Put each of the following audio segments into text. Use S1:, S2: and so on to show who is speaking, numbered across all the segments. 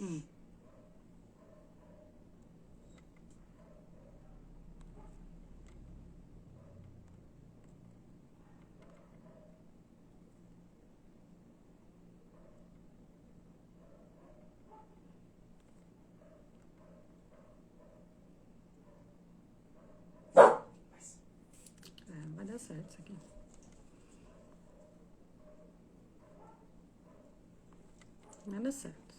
S1: Vai dar certo isso aqui. Vai dar certo.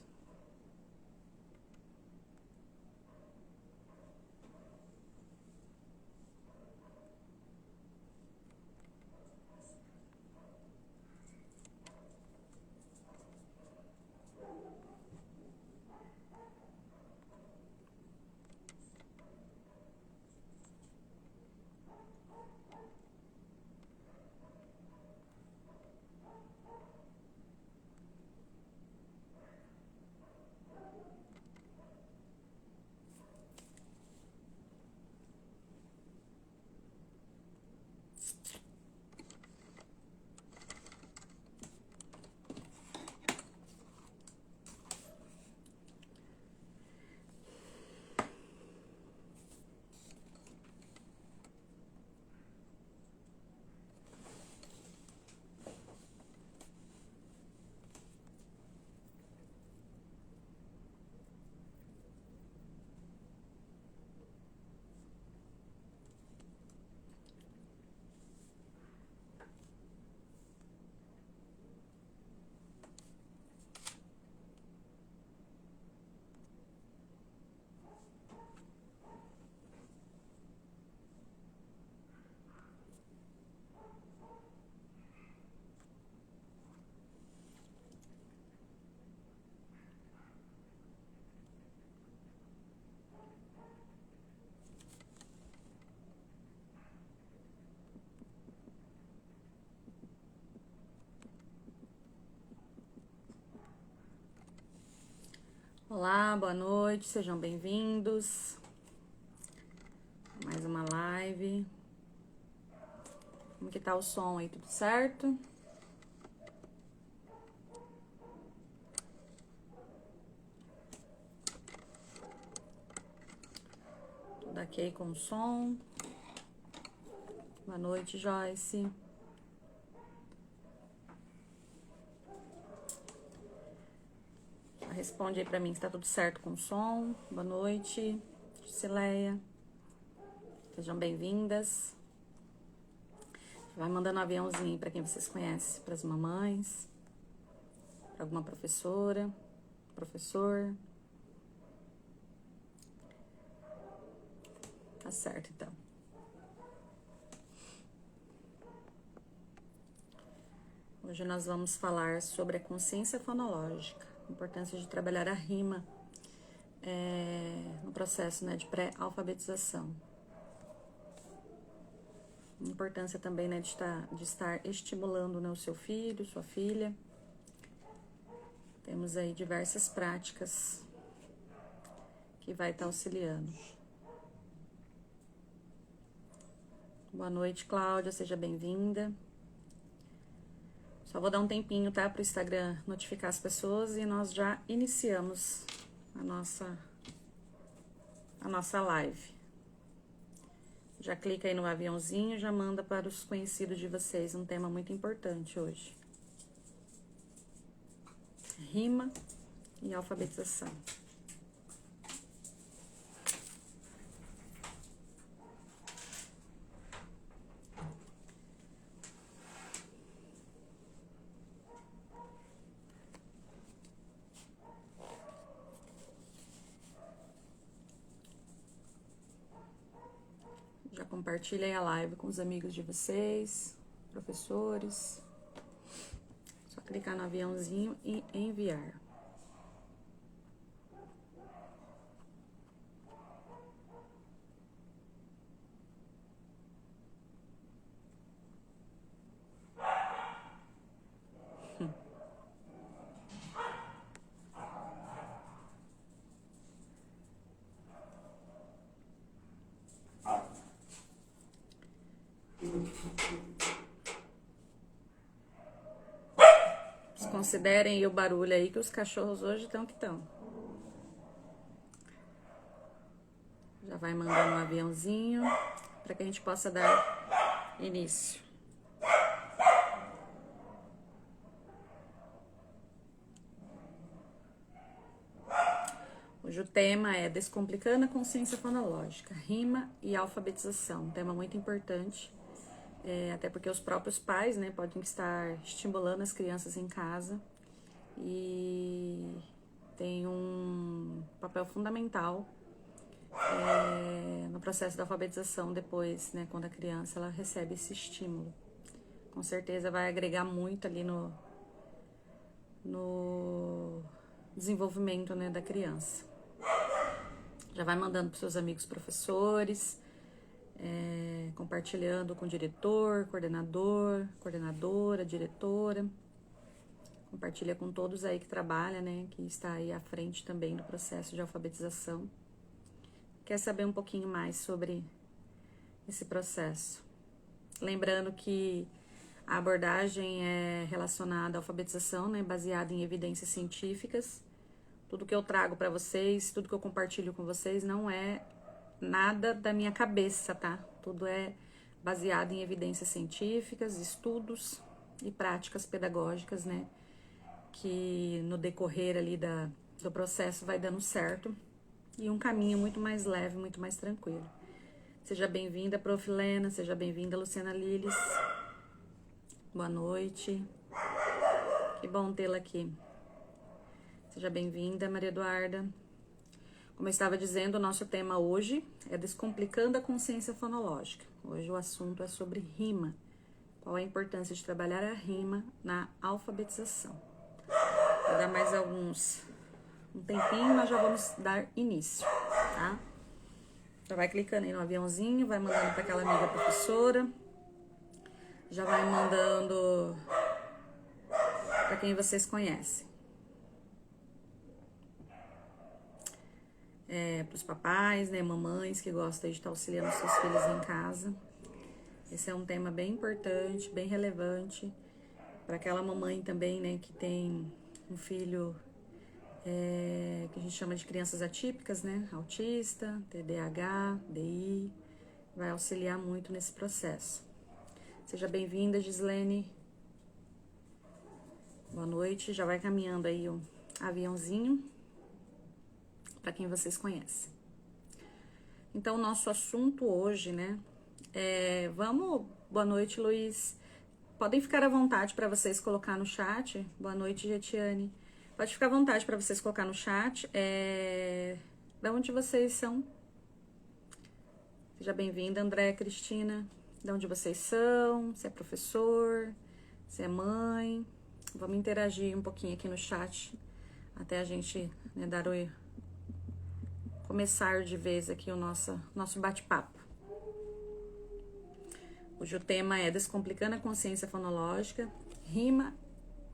S1: Olá, boa noite, sejam bem-vindos. Mais uma live. Como que tá o som aí, tudo certo? Tudo ok com o som? Boa noite, Joyce. Responde aí pra mim se tá tudo certo com o som. Boa noite, Cileia. Sejam bem-vindas. Vai mandando um aviãozinho pra quem vocês conhecem, pras mamães, pra alguma professora, professor. Tá certo, então. Hoje nós vamos falar sobre a consciência fonológica, a importância de trabalhar a rima no processo, né, de pré-alfabetização. A importância também, né, de estar estimulando, né, o seu filho, sua filha. Temos aí diversas práticas que vai estar auxiliando. Boa noite, Cláudia, seja bem-vinda. Só vou dar um tempinho, tá, para o Instagram notificar as pessoas e nós já iniciamos a nossa live. Já clica aí no aviãozinho, já manda para os conhecidos de vocês, um tema muito importante hoje. Rima e alfabetização. Já compartilhem a live com os amigos de vocês, professores. Só clicar no aviãozinho e enviar. Considerem o barulho aí que os cachorros hoje estão que estão. vai mandando um aviãozinho para que a gente possa dar início. Hoje o tema é Descomplicando a Consciência Fonológica, Rima e Alfabetização. Um tema muito importante, até porque os próprios pais, né, podem estar estimulando as crianças em casa e tem um papel fundamental no processo da alfabetização depois, né, quando a criança ela recebe esse estímulo. Com certeza vai agregar muito ali no desenvolvimento, né, da criança. Já vai mandando para seus amigos professores, compartilhando com o diretor, coordenador, coordenadora, diretora. Compartilha com todos aí que trabalha, né, que está aí à frente também do processo de alfabetização. Quer saber um pouquinho mais sobre esse processo? Lembrando que a abordagem é relacionada à alfabetização, né, baseada em evidências científicas. Tudo que eu trago para vocês, tudo que eu compartilho com vocês não é nada da minha cabeça, tá? Tudo é baseado em evidências científicas, estudos e práticas pedagógicas, né? Que no decorrer ali do processo vai dando certo e um caminho muito mais leve, muito mais tranquilo. Seja bem-vinda, Prof. Lena, seja bem-vinda, Luciana Liles. Boa noite. Que bom tê-la aqui. Seja bem-vinda, Maria Eduarda. Como eu estava dizendo, o nosso tema hoje é Descomplicando a Consciência Fonológica. Hoje o assunto é sobre rima. Qual a importância de trabalhar a rima na alfabetização? Vou dar mais um tempinho, nós já vamos dar início, tá? Já vai clicando aí no aviãozinho, vai mandando para aquela amiga professora. Já vai mandando para quem vocês conhecem. Para os papais, né, mamães que gostam de estar auxiliando seus filhos em casa. Esse é um tema bem importante, bem relevante para aquela mamãe também, né, que tem um filho que a gente chama de crianças atípicas, né, autista, TDAH, DI, vai auxiliar muito nesse processo. Seja bem-vinda, Gislene. Boa noite, já vai caminhando aí o aviãozinho para quem vocês conhecem. Então, o nosso assunto hoje, né, boa noite, Luiz. Podem ficar à vontade para vocês colocar no chat. Boa noite, Getiane. Pode ficar à vontade para vocês colocar no chat. De onde vocês são? Seja bem-vinda, Andréa, Cristina. De onde vocês são? Se é professor, se é mãe. Vamos interagir um pouquinho aqui no chat até a gente, né, começar de vez aqui o nosso bate-papo. Hoje o tema é Descomplicando a Consciência Fonológica, Rima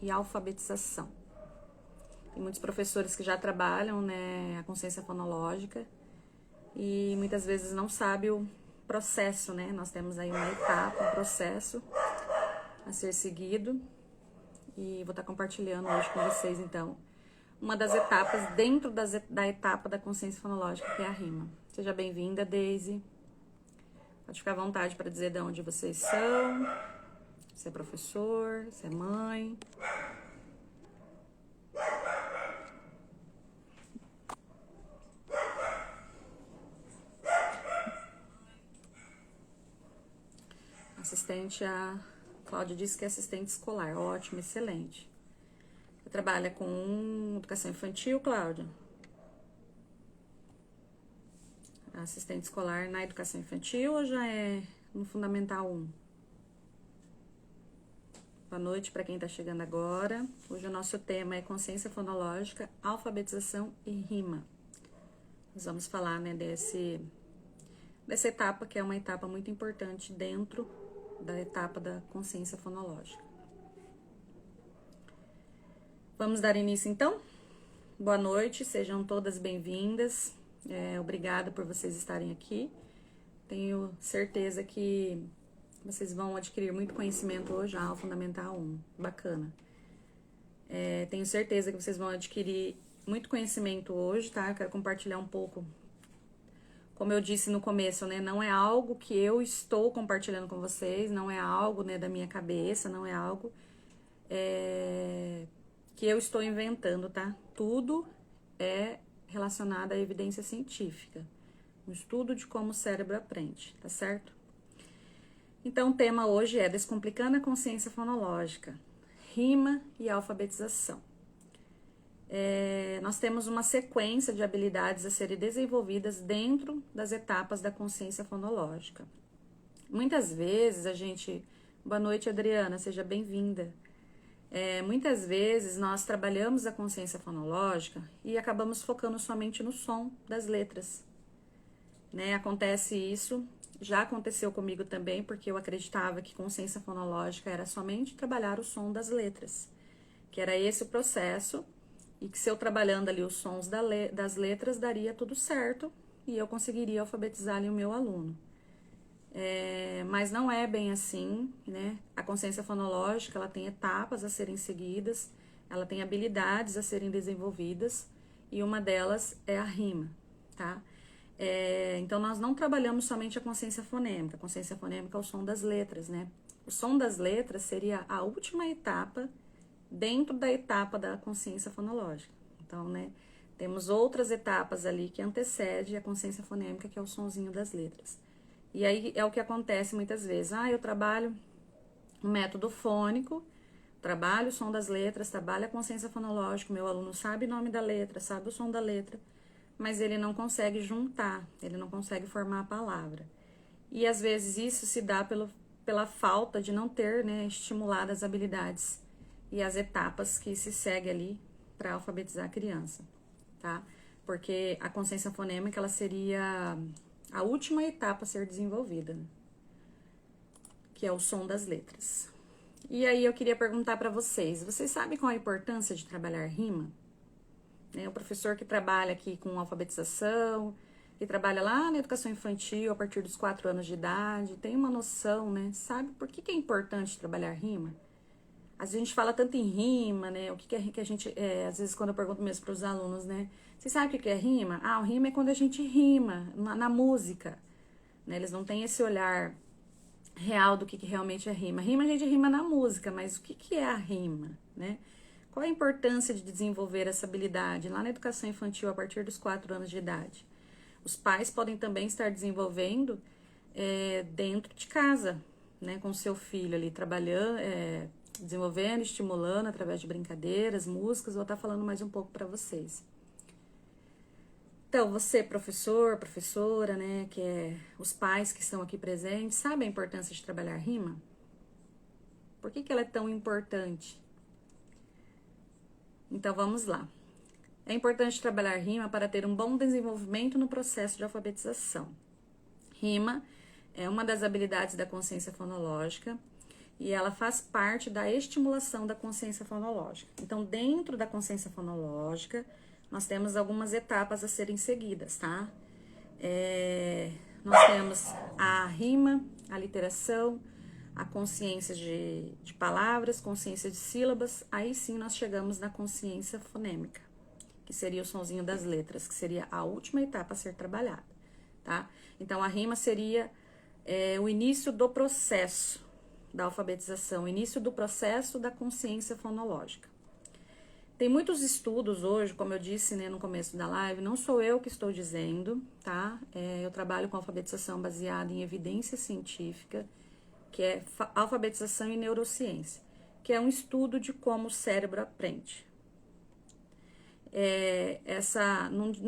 S1: e Alfabetização. Tem muitos professores que já trabalham, né, a consciência fonológica e muitas vezes não sabem o processo, né? Nós temos aí uma etapa, um processo a ser seguido e vou estar compartilhando hoje com vocês, então, uma das etapas dentro da etapa da consciência fonológica, que é a rima. Seja bem-vinda, Daisy. Pode ficar à vontade para dizer de onde vocês são, se é professor, se é mãe. Assistente, a Cláudia disse que é assistente escolar. Ótimo, excelente. Você trabalha com educação infantil, Cláudia? Assistente escolar na educação infantil ou já é no Fundamental 1? Boa noite para quem está chegando agora. Hoje o nosso tema é consciência fonológica, alfabetização e rima. Nós vamos falar, né, dessa etapa, que é uma etapa muito importante dentro da etapa da consciência fonológica. Vamos dar início, então? Boa noite, sejam todas bem-vindas. Obrigada por vocês estarem aqui. Tenho certeza que vocês vão adquirir muito conhecimento hoje, ao Fundamental 1. Bacana. Tenho certeza que vocês vão adquirir muito conhecimento hoje, tá? Eu quero compartilhar um pouco como eu disse no começo, né, não é algo que eu estou compartilhando com vocês, não é algo, né, da minha cabeça, não é algo que eu estou inventando, tá? Tudo é relacionado à evidência científica, um estudo de como o cérebro aprende, tá certo? Então, o tema hoje é Descomplicando a Consciência Fonológica, Rima e Alfabetização. Nós temos uma sequência de habilidades a serem desenvolvidas dentro das etapas da consciência fonológica. Muitas vezes a gente... Boa noite, Adriana, seja bem-vinda. Muitas vezes nós trabalhamos a consciência fonológica e acabamos focando somente no som das letras. Né? Acontece isso, já aconteceu comigo também, porque eu acreditava que consciência fonológica era somente trabalhar o som das letras, que era esse o processo, e que se eu trabalhando ali os sons das letras daria tudo certo e eu conseguiria alfabetizar ali o meu aluno. Mas não é bem assim, né? A consciência fonológica, ela tem etapas a serem seguidas, ela tem habilidades a serem desenvolvidas e uma delas é a rima, tá? Então, nós não trabalhamos somente a consciência fonêmica. A consciência fonêmica é o som das letras, né? O som das letras seria a última etapa dentro da etapa da consciência fonológica. Então, né, temos outras etapas ali que antecedem a consciência fonêmica, que é o sonzinho das letras. E aí é o que acontece muitas vezes. Eu trabalho um método fônico, trabalho o som das letras, trabalho a consciência fonológica, meu aluno sabe o nome da letra, sabe o som da letra, mas ele não consegue juntar, ele não consegue formar a palavra. E às vezes isso se dá pela falta de não ter, né, estimulado as habilidades e as etapas que se segue ali para alfabetizar a criança, tá? Porque a consciência fonêmica, ela seria a última etapa a ser desenvolvida, né? Que é o som das letras. E aí eu queria perguntar para vocês sabem qual a importância de trabalhar rima? O professor que trabalha aqui com alfabetização, que trabalha lá na educação infantil a partir dos 4 anos de idade, tem uma noção, né? Sabe por que é importante trabalhar rima? Às vezes a gente fala tanto em rima, né? O que a gente... às vezes quando eu pergunto mesmo para os alunos, né? Vocês sabem o que é rima? O rima é quando a gente rima na música, né? Eles não têm esse olhar real do que realmente é rima. Rima a gente rima na música, mas o que é a rima, né? Qual a importância de desenvolver essa habilidade lá na educação infantil a partir dos 4 anos de idade? Os pais podem também estar desenvolvendo dentro de casa, né? Com o seu filho ali, trabalhando... desenvolvendo, estimulando através de brincadeiras, músicas, vou estar falando mais um pouco para vocês. Então, você, professor, professora, né, os pais que estão aqui presentes, sabe a importância de trabalhar rima? Por que ela é tão importante? Então, vamos lá. É importante trabalhar rima para ter um bom desenvolvimento no processo de alfabetização. Rima é uma das habilidades da consciência fonológica, e ela faz parte da estimulação da consciência fonológica. Então, dentro da consciência fonológica, nós temos algumas etapas a serem seguidas, tá? Nós temos a rima, a literação, a consciência de palavras, consciência de sílabas, aí sim nós chegamos na consciência fonêmica, que seria o sonzinho das letras, que seria a última etapa a ser trabalhada, tá? Então, a rima seria o início do processo da alfabetização, início do processo da consciência fonológica. Tem muitos estudos hoje, como eu disse, né, no começo da live, não sou eu que estou dizendo, tá? Eu trabalho com alfabetização baseada em evidência científica, que é alfabetização e neurociência, que é um estudo de como o cérebro aprende.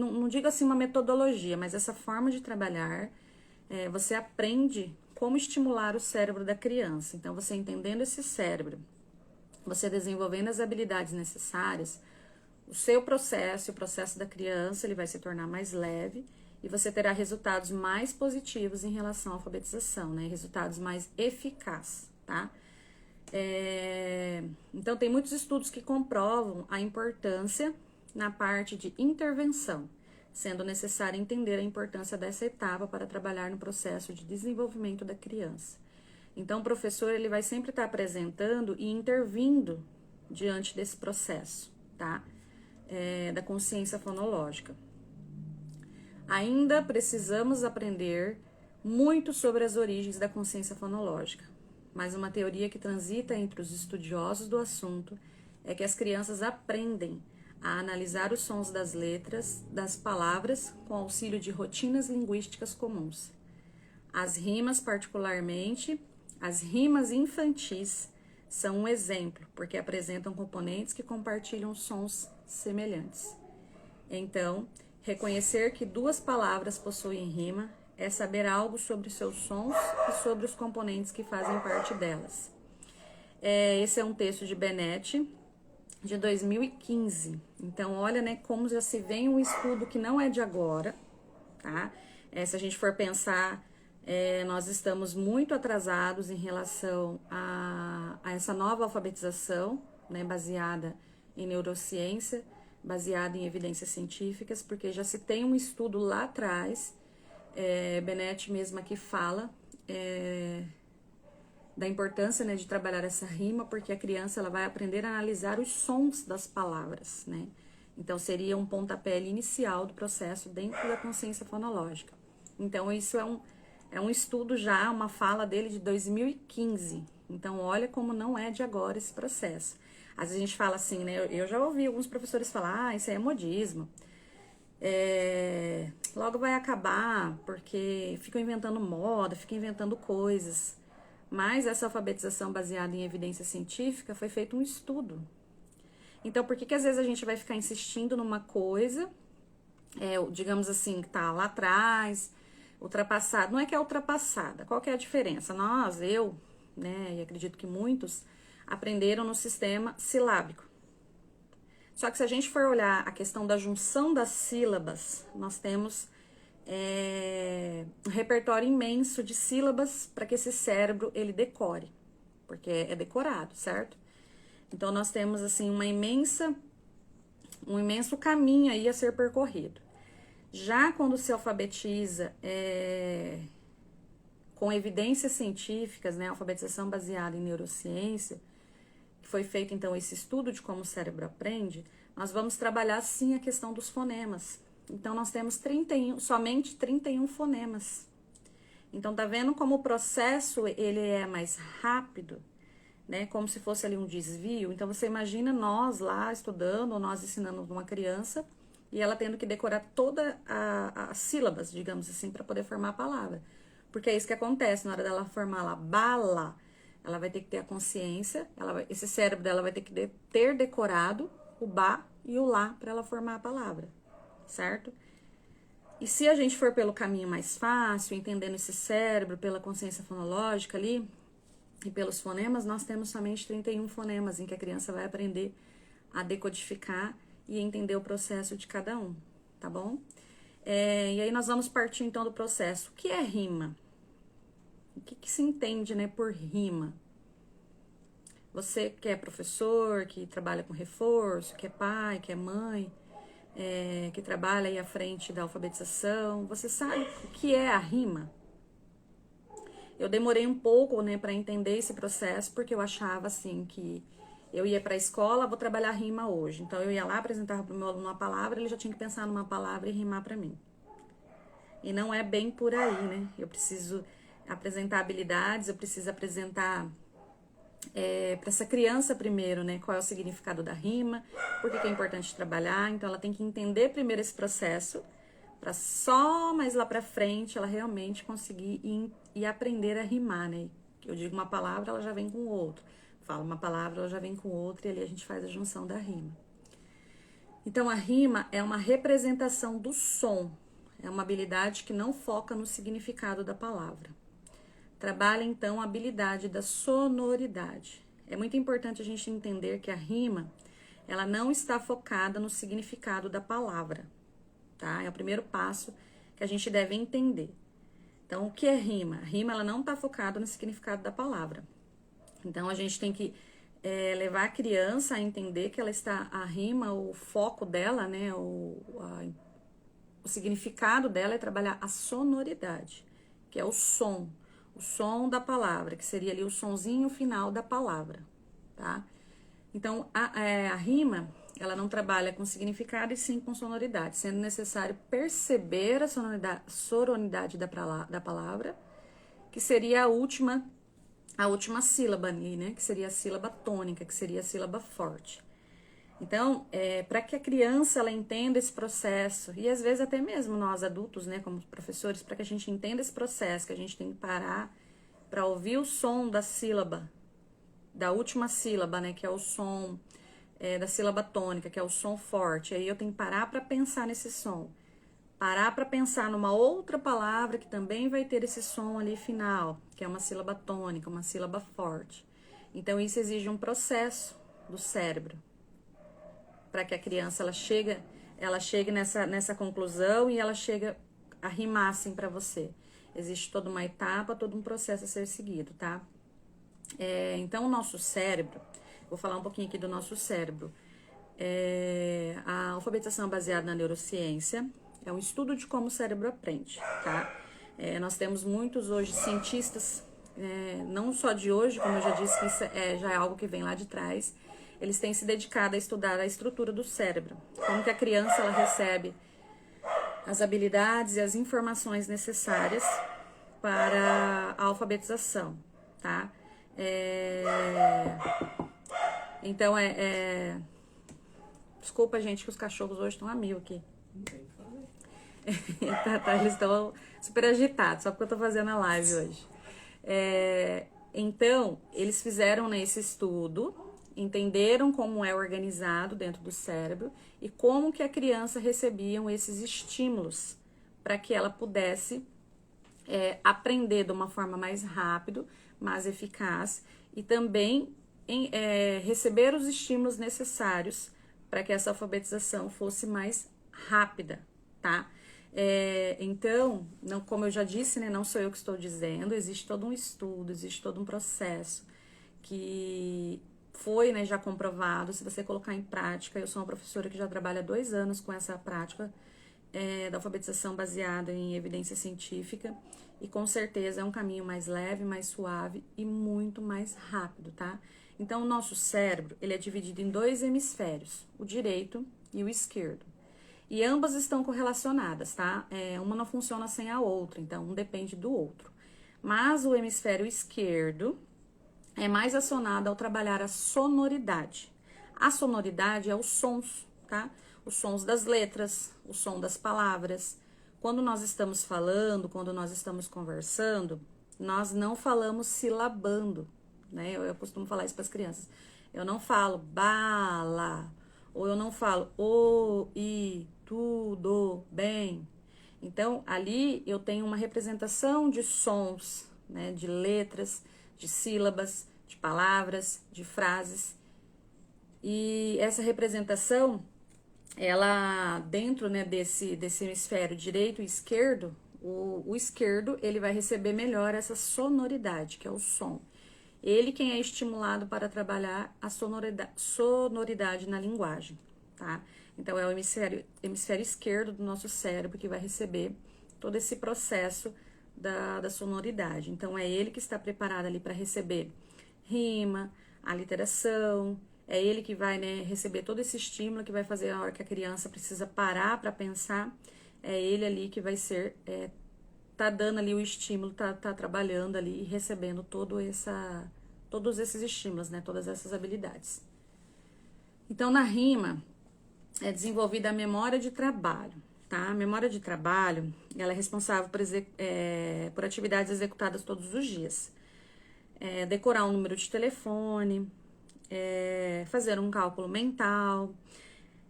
S1: Não digo assim uma metodologia, mas essa forma de trabalhar, você aprende como estimular o cérebro da criança. Então, você entendendo esse cérebro, você desenvolvendo as habilidades necessárias, o seu processo, o processo da criança, ele vai se tornar mais leve e você terá resultados mais positivos em relação à alfabetização, né? Resultados mais eficazes, tá? Então, tem muitos estudos que comprovam a importância na parte de intervenção, sendo necessário entender a importância dessa etapa para trabalhar no processo de desenvolvimento da criança. Então, o professor, ele vai sempre estar apresentando e intervindo diante desse processo, tá? Da consciência fonológica. Ainda precisamos aprender muito sobre as origens da consciência fonológica, mas uma teoria que transita entre os estudiosos do assunto é que as crianças aprendem a analisar os sons das letras, das palavras, com auxílio de rotinas linguísticas comuns. As rimas, particularmente, as rimas infantis, são um exemplo, porque apresentam componentes que compartilham sons semelhantes. Então, reconhecer que duas palavras possuem rima é saber algo sobre seus sons e sobre os componentes que fazem parte delas. Esse é um texto de Bennett, de 2015. Então, olha, né, como já se vem um estudo que não é de agora, tá? Se a gente for pensar, nós estamos muito atrasados em relação a essa nova alfabetização, né, baseada em neurociência, baseada em evidências científicas, porque já se tem um estudo lá atrás, Bennett mesmo aqui fala da importância, né, de trabalhar essa rima, porque a criança ela vai aprender a analisar os sons das palavras, né? Então, seria um pontapé inicial do processo dentro da consciência fonológica. Então, isso é um estudo já, uma fala dele de 2015. Então, olha como não é de agora esse processo. Às vezes a gente fala assim, né? Eu já ouvi alguns professores falar, isso aí é modismo. Logo vai acabar, porque ficam inventando moda, ficam inventando coisas. Mas essa alfabetização baseada em evidência científica foi feito um estudo. Então, por que às vezes a gente vai ficar insistindo numa coisa, digamos assim, que tá lá atrás, ultrapassada? Não é que é ultrapassada, qual que é a diferença? Eu, né, e acredito que muitos, aprenderam no sistema silábico. Só que se a gente for olhar a questão da junção das sílabas, nós temos um repertório imenso de sílabas para que esse cérebro ele decore, porque é decorado, certo? Então nós temos assim um imenso caminho aí a ser percorrido. Já quando se alfabetiza com evidências científicas, né, alfabetização baseada em neurociência, que foi feito então esse estudo de como o cérebro aprende, nós vamos trabalhar sim a questão dos fonemas. Então, nós temos somente 31 fonemas. Então, tá vendo como o processo, ele é mais rápido, né? Como se fosse ali um desvio. Então, você imagina nós lá estudando, ou nós ensinando uma criança, e ela tendo que decorar todas as sílabas, digamos assim, para poder formar a palavra. Porque é isso que acontece, na hora dela formar lá, bala, ela vai ter que ter a consciência, esse cérebro dela vai ter que ter decorado o ba e o lá para ela formar a palavra. Certo? E se a gente for pelo caminho mais fácil, entendendo esse cérebro, pela consciência fonológica ali, e pelos fonemas, nós temos somente 31 fonemas em que a criança vai aprender a decodificar e entender o processo de cada um, tá bom? E aí nós vamos partir então do processo. O que é rima? O que se entende, né, por rima? Você que é professor, que trabalha com reforço, que é pai, que é mãe, que trabalha aí à frente da alfabetização, você sabe o que é a rima? Eu demorei um pouco, né, para entender esse processo, porque eu achava assim que eu ia para a escola, vou trabalhar rima hoje. Então eu ia lá, apresentava para o meu aluno uma palavra, ele já tinha que pensar numa palavra e rimar para mim. E não é bem por aí, né? Eu preciso apresentar habilidades, eu preciso apresentar para essa criança primeiro, né, qual é o significado da rima, por que é importante trabalhar. Então ela tem que entender primeiro esse processo, para só mais lá para frente ela realmente conseguir ir aprender a rimar, né? Eu digo uma palavra, ela já vem com outra. Falo uma palavra, ela já vem com outra, e ali a gente faz a junção da rima. Então a rima é uma representação do som, é uma habilidade que não foca no significado da palavra. Trabalha, então, a habilidade da sonoridade. É muito importante a gente entender que a rima, ela não está focada no significado da palavra, tá? É o primeiro passo que a gente deve entender. Então, o que é rima? A rima, ela não está focada no significado da palavra. Então, a gente tem que levar a criança a entender que a rima, o foco dela, né, o significado dela é trabalhar a sonoridade, que é o som da palavra, que seria ali o sonzinho final da palavra, tá? Então, a rima, ela não trabalha com significado e sim com sonoridade, sendo necessário perceber a sonoridade da palavra, que seria a última sílaba ali, né? Que seria a sílaba tônica, que seria a sílaba forte. Então, para que a criança ela entenda esse processo, e às vezes até mesmo nós adultos, né, como professores, para que a gente entenda esse processo, que a gente tem que parar para ouvir o som da sílaba, da última sílaba, né, que é o som da sílaba tônica, que é o som forte. Aí eu tenho que parar para pensar nesse som. Parar para pensar numa outra palavra que também vai ter esse som ali final, que é uma sílaba tônica, uma sílaba forte. Então, isso exige um processo do cérebro, para que a criança ela chegue nessa conclusão e ela chega a rimar assim para você. Existe toda uma etapa, todo um processo a ser seguido, tá? Então, o nosso cérebro, vou falar um pouquinho aqui do nosso cérebro. A alfabetização baseada na neurociência é um estudo de como o cérebro aprende, tá? Nós temos muitos hoje cientistas, não só de hoje, como eu já disse, que isso já é algo que vem lá de trás. Eles têm se dedicado a estudar a estrutura do cérebro, como que a criança ela recebe as habilidades e as informações necessárias para a alfabetização, tá? Então, desculpa, gente, que os cachorros hoje estão a mil aqui. Eles estão super agitados, só porque eu tô fazendo a live hoje. Então, eles fizeram, né, esse estudo, entenderam como é organizado dentro do cérebro e como que a criança recebia esses estímulos para que ela pudesse aprender de uma forma mais rápida, mais eficaz e também receber os estímulos necessários para que essa alfabetização fosse mais rápida, tá? Então, não, como eu já disse, né, não sou eu que estou dizendo, existe todo um estudo, existe todo um processo que foi, né, já comprovado. Se você colocar em prática, eu sou uma professora que já trabalha há 2 anos com essa prática da alfabetização baseada em evidência científica, e com certeza é um caminho mais leve, mais suave e muito mais rápido, tá? Então, o nosso cérebro, ele é dividido em 2 hemisférios, o direito e o esquerdo. E ambas estão correlacionadas, tá? Uma não funciona sem a outra, então um depende do outro. Mas o hemisfério esquerdo é mais acionado ao trabalhar a sonoridade. A sonoridade é os sons, tá? Os sons das letras, o som das palavras. Quando nós estamos falando, quando nós estamos conversando, nós não falamos silabando, né? Eu costumo falar isso para as crianças. Eu não falo bala, ou eu não falo oi, tudo bem. Então, ali eu tenho uma representação de sons, né? De letras, de sílabas, de palavras, de frases. E essa representação, ela dentro, né, desse hemisfério direito e esquerdo, o esquerdo ele vai receber melhor essa sonoridade, que é o som. Ele quem é estimulado para trabalhar a sonoridade na linguagem, tá? Então é o hemisfério esquerdo do nosso cérebro que vai receber todo esse processo da sonoridade. Então é ele que está preparado ali para receber rima, aliteração. É ele que vai, né, receber todo esse estímulo, que vai fazer a hora que a criança precisa parar para pensar. É ele ali que vai ser, tá dando ali o estímulo, tá trabalhando ali e recebendo todos esses estímulos, né, todas essas habilidades. Então, na rima, é desenvolvida a memória de trabalho, tá? A memória de trabalho, ela é responsável por atividades executadas todos os dias. Decorar um número de telefone, fazer um cálculo mental,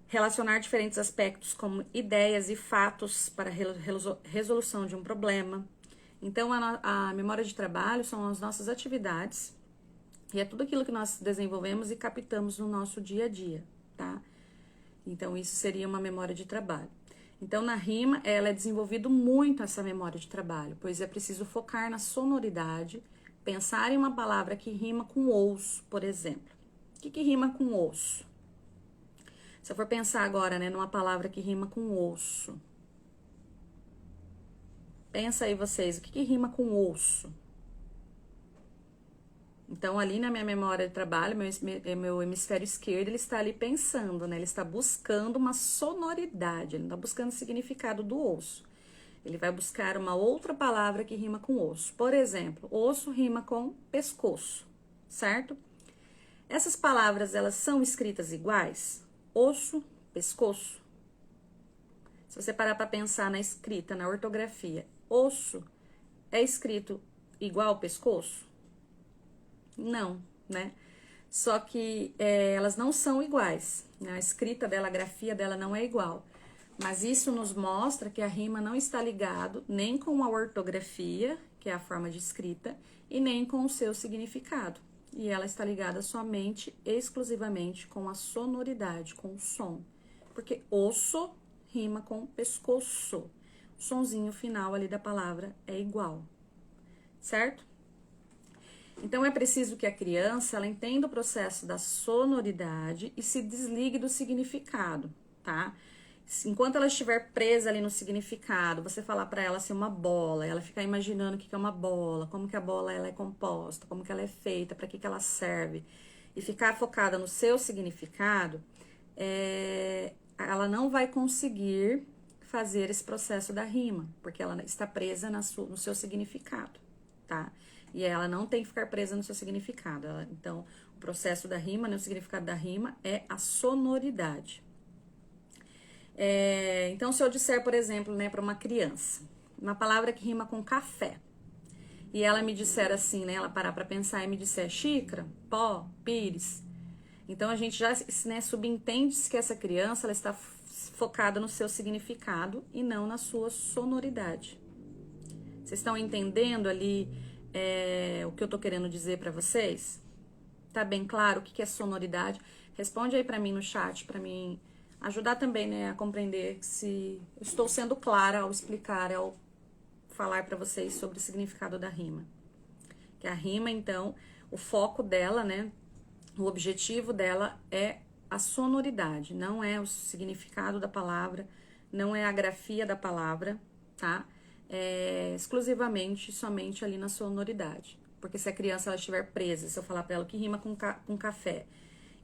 S1: relacionar diferentes aspectos como ideias e fatos para a resolução de um problema. Então, a memória de trabalho são as nossas atividades e é tudo aquilo que nós desenvolvemos e captamos no nosso dia a dia, tá? Então, isso seria uma memória de trabalho. Então, na rima, ela é desenvolvido muito essa memória de trabalho, pois é preciso focar na sonoridade, pensar em uma palavra que rima com osso, por exemplo. O que rima com osso? Se eu for pensar agora, né, numa palavra que rima com osso. Pensa aí vocês, o que rima com osso? Então, ali na minha memória de trabalho, meu hemisfério esquerdo, ele está ali pensando, né? Ele está buscando uma sonoridade, ele não está buscando o significado do osso. Ele vai buscar uma outra palavra que rima com osso. Por exemplo, osso rima com pescoço, certo? Essas palavras, elas são escritas iguais? Osso, pescoço. Se você parar para pensar na escrita, na ortografia, osso é escrito igual pescoço? Não, né? Só que elas não são iguais, né? A escrita dela, a grafia dela não é igual. Mas isso nos mostra que a rima não está ligado nem com a ortografia, que é a forma de escrita, e nem com o seu significado. E ela está ligada somente, exclusivamente com a sonoridade, com o som. Porque osso rima com pescoço. O sonzinho final ali da palavra é igual, certo? Então, é preciso que a criança ela entenda o processo da sonoridade e se desligue do significado, tá? Enquanto ela estiver presa ali no significado, você falar para ela assim, uma bola, ela ficar imaginando o que é uma bola, como que a bola ela é composta, como que ela é feita, para que ela serve, e ficar focada no seu significado, ela não vai conseguir fazer esse processo da rima, porque ela está presa no seu significado, tá? E ela não tem que ficar presa no seu significado. Então, o processo da rima, né, o significado da rima é a sonoridade. Então, se eu disser, por exemplo, né, para uma criança, uma palavra que rima com café, e ela me disser assim, né, ela parar para pensar e me disser xícara, pó, pires, então a gente já, né, subentende que essa criança ela está focada no seu significado e não na sua sonoridade. Vocês estão entendendo ali o que eu tô querendo dizer para vocês? Tá bem claro o que é sonoridade? Responde aí para mim no chat, para mim ajudar também, né, a compreender se eu estou sendo clara ao explicar, ao falar para vocês sobre o significado da rima. Que a rima, então, o foco dela, né, o objetivo dela é a sonoridade, não é o significado da palavra, não é a grafia da palavra, tá? Exclusivamente, somente ali na sonoridade. Porque se a criança ela estiver presa, se eu falar para ela que rima com café,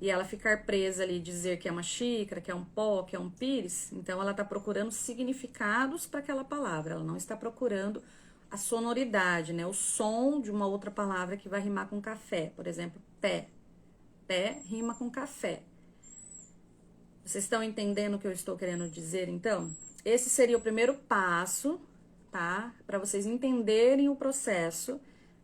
S1: e ela ficar presa ali, dizer que é uma xícara, que é um pó, que é um pires, então ela está procurando significados para aquela palavra, ela não está procurando a sonoridade, né? O som de uma outra palavra que vai rimar com café, por exemplo, pé. Pé rima com café. Vocês estão entendendo o que eu estou querendo dizer, então? Esse seria o primeiro passo, tá? Para vocês entenderem o processo,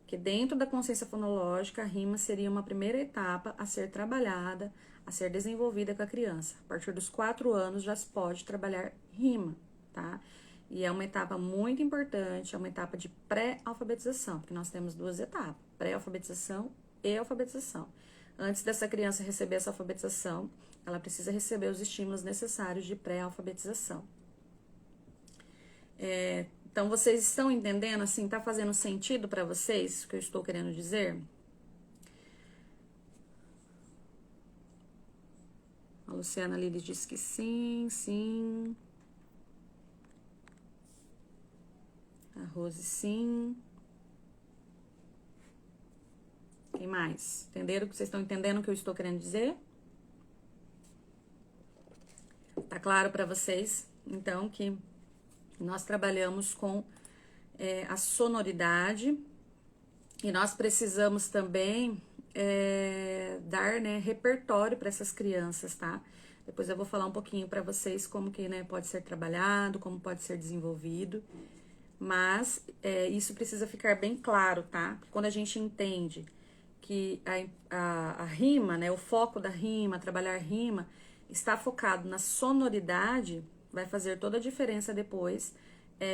S1: que dentro da consciência fonológica, a rima seria uma primeira etapa a ser trabalhada, a ser desenvolvida com a criança. A partir dos 4 anos já se pode trabalhar rima, tá? E é uma etapa muito importante, é uma etapa de pré-alfabetização, porque nós temos 2 etapas, pré-alfabetização e alfabetização. Antes dessa criança receber essa alfabetização, ela precisa receber os estímulos necessários de pré-alfabetização. Então, vocês estão entendendo, assim, tá fazendo sentido para vocês o que eu estou querendo dizer? A Luciana Lili disse que sim, sim. A Rose, sim. Quem mais? Entenderam? Vocês estão entendendo o que eu estou querendo dizer? Tá claro para vocês, então, que nós trabalhamos com a sonoridade e nós precisamos também dar, né, repertório para essas crianças, tá? Depois eu vou falar um pouquinho para vocês como que, né, pode ser trabalhado, como pode ser desenvolvido, mas isso precisa ficar bem claro, tá? Quando a gente entende que a rima, né, o foco da rima, trabalhar rima, está focado na sonoridade, vai fazer toda a diferença depois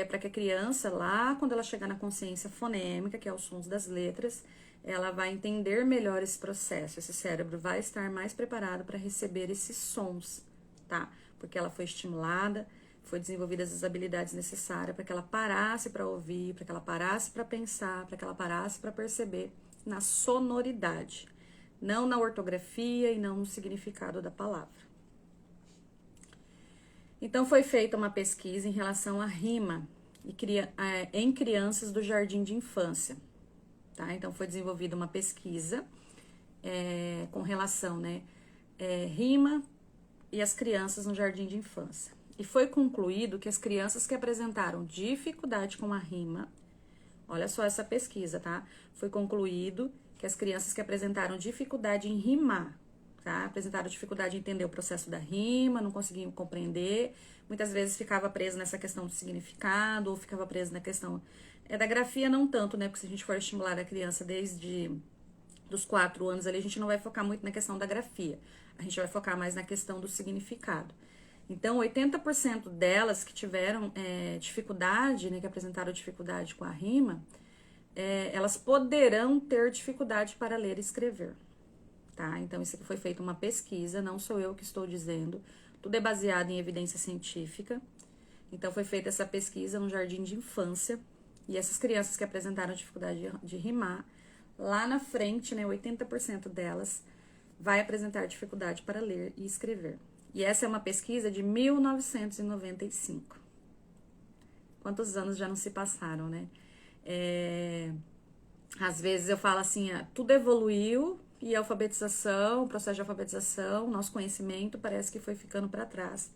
S1: para que a criança, lá quando ela chegar na consciência fonêmica, que é os sons das letras, ela vai entender melhor esse processo, esse cérebro vai estar mais preparado para receber esses sons, tá? Porque ela foi estimulada, foi desenvolvidas as habilidades necessárias para que ela parasse para ouvir, para que ela parasse para pensar, para que ela parasse para perceber na sonoridade, não na ortografia e não no significado da palavra. Então, foi feita uma pesquisa em relação à rima em crianças do jardim de infância, tá? Então, foi desenvolvida uma pesquisa com relação, né, rima e as crianças no jardim de infância. E foi concluído que as crianças que apresentaram dificuldade com a rima, olha só essa pesquisa, tá? Foi concluído que as crianças que apresentaram dificuldade em rimar, tá? Apresentaram dificuldade em entender o processo da rima, não conseguiam compreender, muitas vezes ficava preso nessa questão do significado, ou ficava preso na questão da grafia, não tanto, né? Porque se a gente for estimular a criança desde dos 4 anos ali, a gente não vai focar muito na questão da grafia, a gente vai focar mais na questão do significado. Então, 80% delas que tiveram dificuldade, né, que apresentaram dificuldade com a rima, elas poderão ter dificuldade para ler e escrever, tá? Então, isso aqui foi feita uma pesquisa, não sou eu que estou dizendo, tudo é baseado em evidência científica. Então, foi feita essa pesquisa no jardim de infância, e essas crianças que apresentaram dificuldade de rimar, lá na frente, né, 80% delas vai apresentar dificuldade para ler e escrever. E essa é uma pesquisa de 1995. Quantos anos já não se passaram, né? Às vezes eu falo assim, tudo evoluiu e a alfabetização, o processo de alfabetização, nosso conhecimento parece que foi ficando para trás.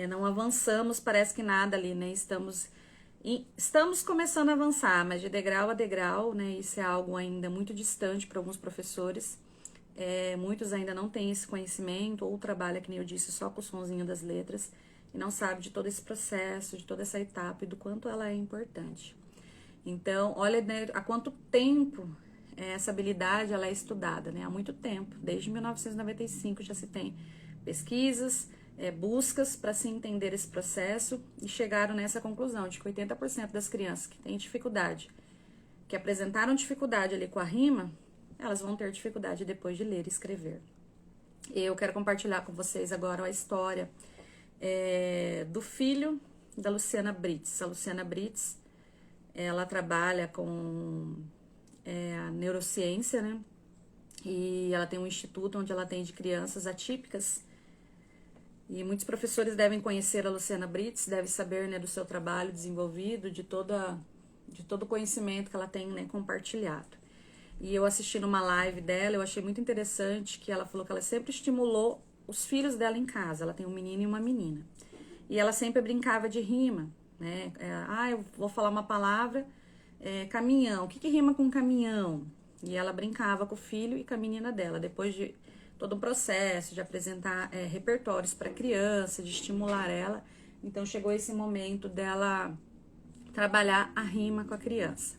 S1: Não avançamos, parece que nada ali, né? Estamos começando a avançar, mas de degrau a degrau, né? Isso é algo ainda muito distante para alguns professores. Muitos ainda não têm esse conhecimento ou trabalham, que nem eu disse, só com o sonzinho das letras e não sabe de todo esse processo, de toda essa etapa e do quanto ela é importante. Então, olha, né, há quanto tempo essa habilidade ela é estudada, né? Há muito tempo, desde 1995 já se tem pesquisas, buscas para se entender esse processo e chegaram nessa conclusão de que 80% das crianças que têm dificuldade, que apresentaram dificuldade ali com a rima, elas vão ter dificuldade depois de ler e escrever. Eu quero compartilhar com vocês agora a história do filho da Luciana Britz. A Luciana Britz, ela trabalha com a neurociência, né? E ela tem um instituto onde ela atende crianças atípicas. E muitos professores devem conhecer a Luciana Britz, devem saber, né, do seu trabalho desenvolvido, de todo o conhecimento que ela tem, né, compartilhado. E eu assisti numa live dela, eu achei muito interessante que ela falou que ela sempre estimulou os filhos dela em casa. Ela tem um menino e uma menina. E ela sempre brincava de rima, né? Eu vou falar uma palavra, caminhão. O que rima com caminhão? E ela brincava com o filho e com a menina dela. Depois de todo um processo de apresentar repertórios para a criança, de estimular ela. Então, chegou esse momento dela trabalhar a rima com a criança.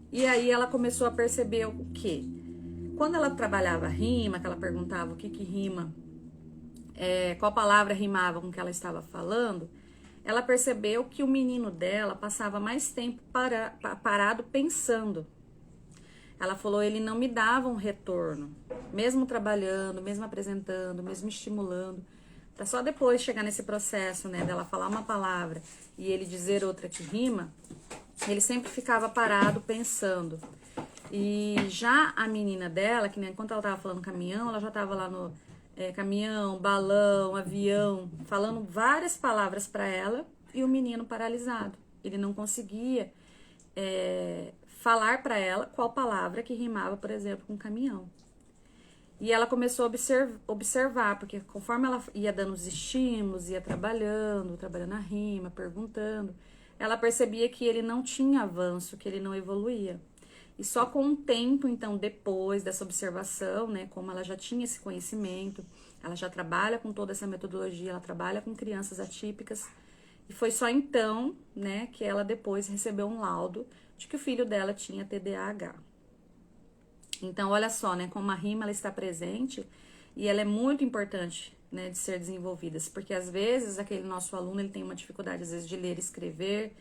S1: E aí ela começou a perceber o quê? Quando ela trabalhava a rima, que ela perguntava o que rima, qual palavra rimava com o que ela estava falando, ela percebeu que o menino dela passava mais tempo parado pensando. Ela falou, ele não me dava um retorno, mesmo trabalhando, mesmo apresentando, mesmo estimulando, para só depois chegar nesse processo, né, dela falar uma palavra e ele dizer outra que rima, ele sempre ficava parado pensando. E já a menina dela, que, né, enquanto ela tava falando caminhão, ela já tava lá no caminhão, balão, avião, falando várias palavras para ela e o menino paralisado. Ele não conseguia falar para ela qual palavra que rimava, por exemplo, com caminhão. E ela começou a observar, porque conforme ela ia dando os estímulos, ia trabalhando a rima, perguntando, ela percebia que ele não tinha avanço, que ele não evoluía. E só com o tempo, então, depois dessa observação, né, como ela já tinha esse conhecimento, ela já trabalha com toda essa metodologia, ela trabalha com crianças atípicas, e foi só então, né, que ela depois recebeu um laudo de que o filho dela tinha TDAH. Então, olha só, né, como a rima ela está presente e ela é muito importante, né, de ser desenvolvida, porque às vezes aquele nosso aluno ele tem uma dificuldade, às vezes, de ler e escrever,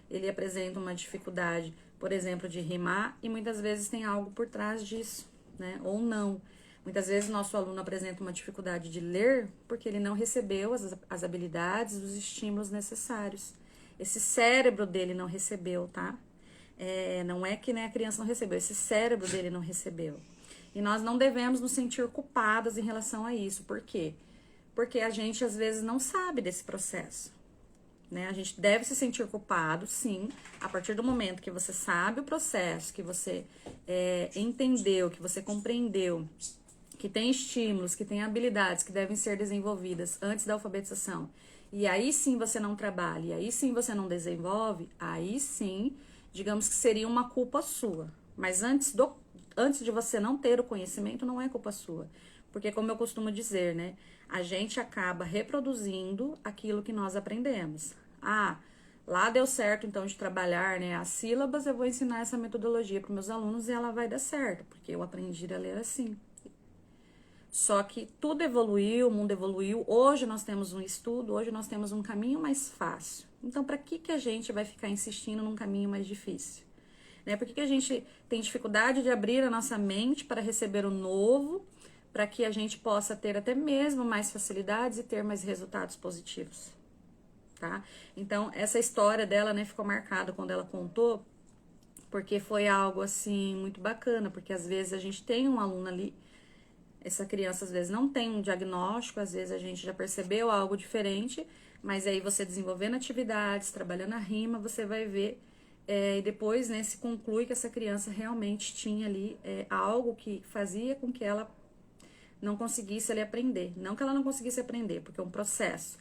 S1: ele apresenta uma dificuldade, por exemplo, de rimar, e muitas vezes tem algo por trás disso, né, ou não. Muitas vezes nosso aluno apresenta uma dificuldade de ler porque ele não recebeu as habilidades, os estímulos necessários. Esse cérebro dele não recebeu, tá? Não é que, né, a criança não recebeu, esse cérebro dele não recebeu. E nós não devemos nos sentir culpadas em relação a isso. Por quê? Porque a gente, às vezes, não sabe desse processo. né? A gente deve se sentir culpado, sim, a partir do momento que você sabe o processo, que você entendeu, que você compreendeu, que tem estímulos, que tem habilidades que devem ser desenvolvidas antes da alfabetização, e aí sim você não trabalha, e aí sim você não desenvolve, aí sim, digamos que seria uma culpa sua. Mas antes de você não ter o conhecimento, não é culpa sua. Porque, como eu costumo dizer, né? A gente acaba reproduzindo aquilo que nós aprendemos. Ah, lá deu certo, então, de trabalhar, né? As sílabas, eu vou ensinar essa metodologia para meus alunos e ela vai dar certo, porque eu aprendi a ler assim. Só que tudo evoluiu, o mundo evoluiu. Hoje nós temos um estudo, hoje nós temos um caminho mais fácil. Então, para que a gente vai ficar insistindo num caminho mais difícil? Né? Por que a gente tem dificuldade de abrir a nossa mente para receber o novo, para que a gente possa ter até mesmo mais facilidades e ter mais resultados positivos, tá? Então, essa história dela, né, ficou marcada quando ela contou, porque foi algo, assim, muito bacana, porque às vezes a gente tem um aluno ali, essa criança às vezes não tem um diagnóstico, às vezes a gente já percebeu algo diferente, mas aí você desenvolvendo atividades, trabalhando a rima, você vai ver e depois, né, se conclui que essa criança realmente tinha ali algo que fazia com que ela não conseguisse ali aprender. Não que ela não conseguisse aprender, porque é um processo.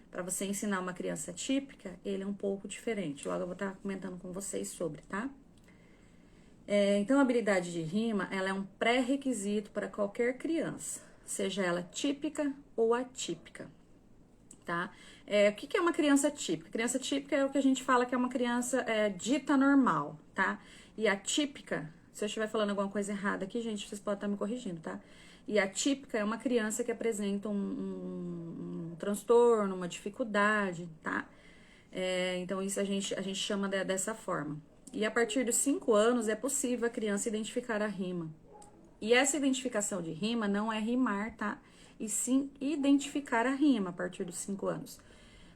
S1: Para você ensinar uma criança típica, ele é um pouco diferente. Logo eu vou estar comentando com vocês sobre, tá? Então, a habilidade de rima, ela é um pré-requisito para qualquer criança, seja ela típica ou atípica, tá? O que é uma criança típica? Criança típica é o que a gente fala que é uma criança dita normal, tá? E atípica, se eu estiver falando alguma coisa errada aqui, gente, vocês podem estar me corrigindo, tá? E atípica é uma criança que apresenta um transtorno, uma dificuldade, tá? Então, isso a gente chama dessa forma. E a partir dos 5 anos é possível a criança identificar a rima. E essa identificação de rima não é rimar, tá? E sim identificar a rima a partir dos 5 anos.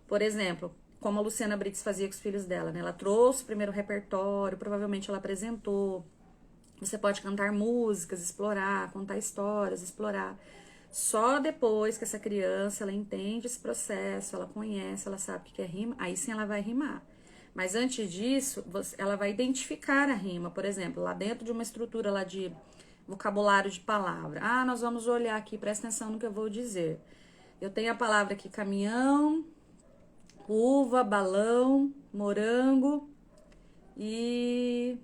S1: Por exemplo, como a Luciana Brits fazia com os filhos dela, né? Ela trouxe o primeiro repertório, provavelmente ela apresentou. Você pode cantar músicas, explorar, contar histórias, explorar. Só depois que essa criança, ela entende esse processo, ela conhece, ela sabe o que é rima, aí sim ela vai rimar. Mas antes disso, ela vai identificar a rima. Por exemplo, lá dentro de uma estrutura lá de vocabulário de palavra. Ah, nós vamos olhar aqui, presta atenção no que eu vou dizer. Eu tenho a palavra aqui caminhão, uva, balão, morango e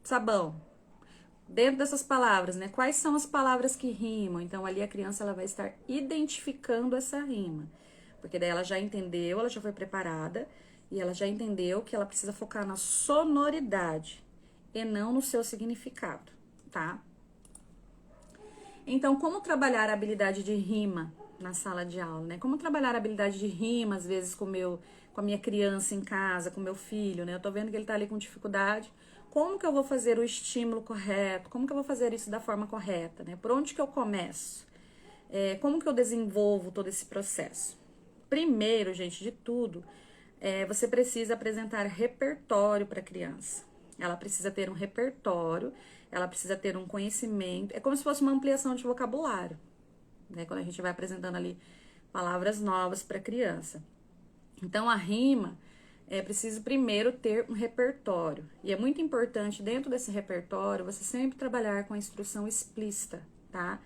S1: sabão. Dentro dessas palavras, né? Quais são as palavras que rimam? Então, ali a criança ela vai estar identificando essa rima. Porque daí ela já entendeu, ela já foi preparada e ela já entendeu que ela precisa focar na sonoridade e não no seu significado, tá? Então, como trabalhar a habilidade de rima na sala de aula, né? Como trabalhar a habilidade de rima, às vezes, com a minha criança em casa, com meu filho, né? Eu tô vendo que ele tá ali com dificuldade. Como que eu vou fazer o estímulo correto? Como que eu vou fazer isso da forma correta, né? Por onde que eu começo? Como que eu desenvolvo todo esse processo? Primeiro, gente, de tudo, você precisa apresentar repertório para a criança. Ela precisa ter um repertório, ela precisa ter um conhecimento. É como se fosse uma ampliação de vocabulário, né? Quando a gente vai apresentando ali palavras novas para a criança. Então, a rima precisa primeiro ter um repertório. E é muito importante, dentro desse repertório, você sempre trabalhar com a instrução explícita, tá?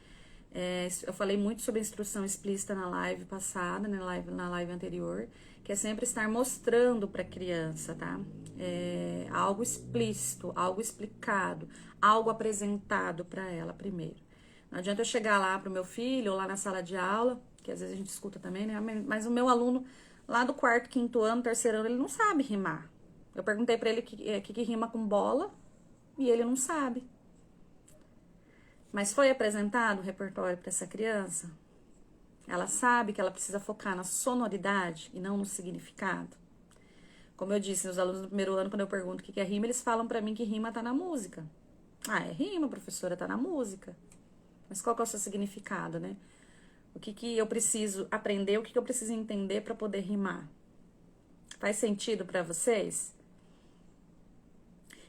S1: Eu falei muito sobre a instrução explícita na live passada, na live anterior, que é sempre estar mostrando para a criança, tá? Algo explícito, algo explicado, algo apresentado para ela primeiro. Não adianta eu chegar lá pro meu filho, ou lá na sala de aula, que às vezes a gente escuta também, né? Mas o meu aluno lá do 4º, 5º ano, 3º ano, ele não sabe rimar. Eu perguntei para ele o que rima com bola e ele não sabe. Mas foi apresentado o repertório para essa criança? Ela sabe que ela precisa focar na sonoridade e não no significado? Como eu disse, os alunos do 1º ano, quando eu pergunto o que é rima, eles falam para mim que rima tá na música. Ah, é rima, professora, tá na música. Mas qual que é o seu significado, né? O que eu preciso aprender, o que eu preciso entender para poder rimar? Faz sentido para vocês?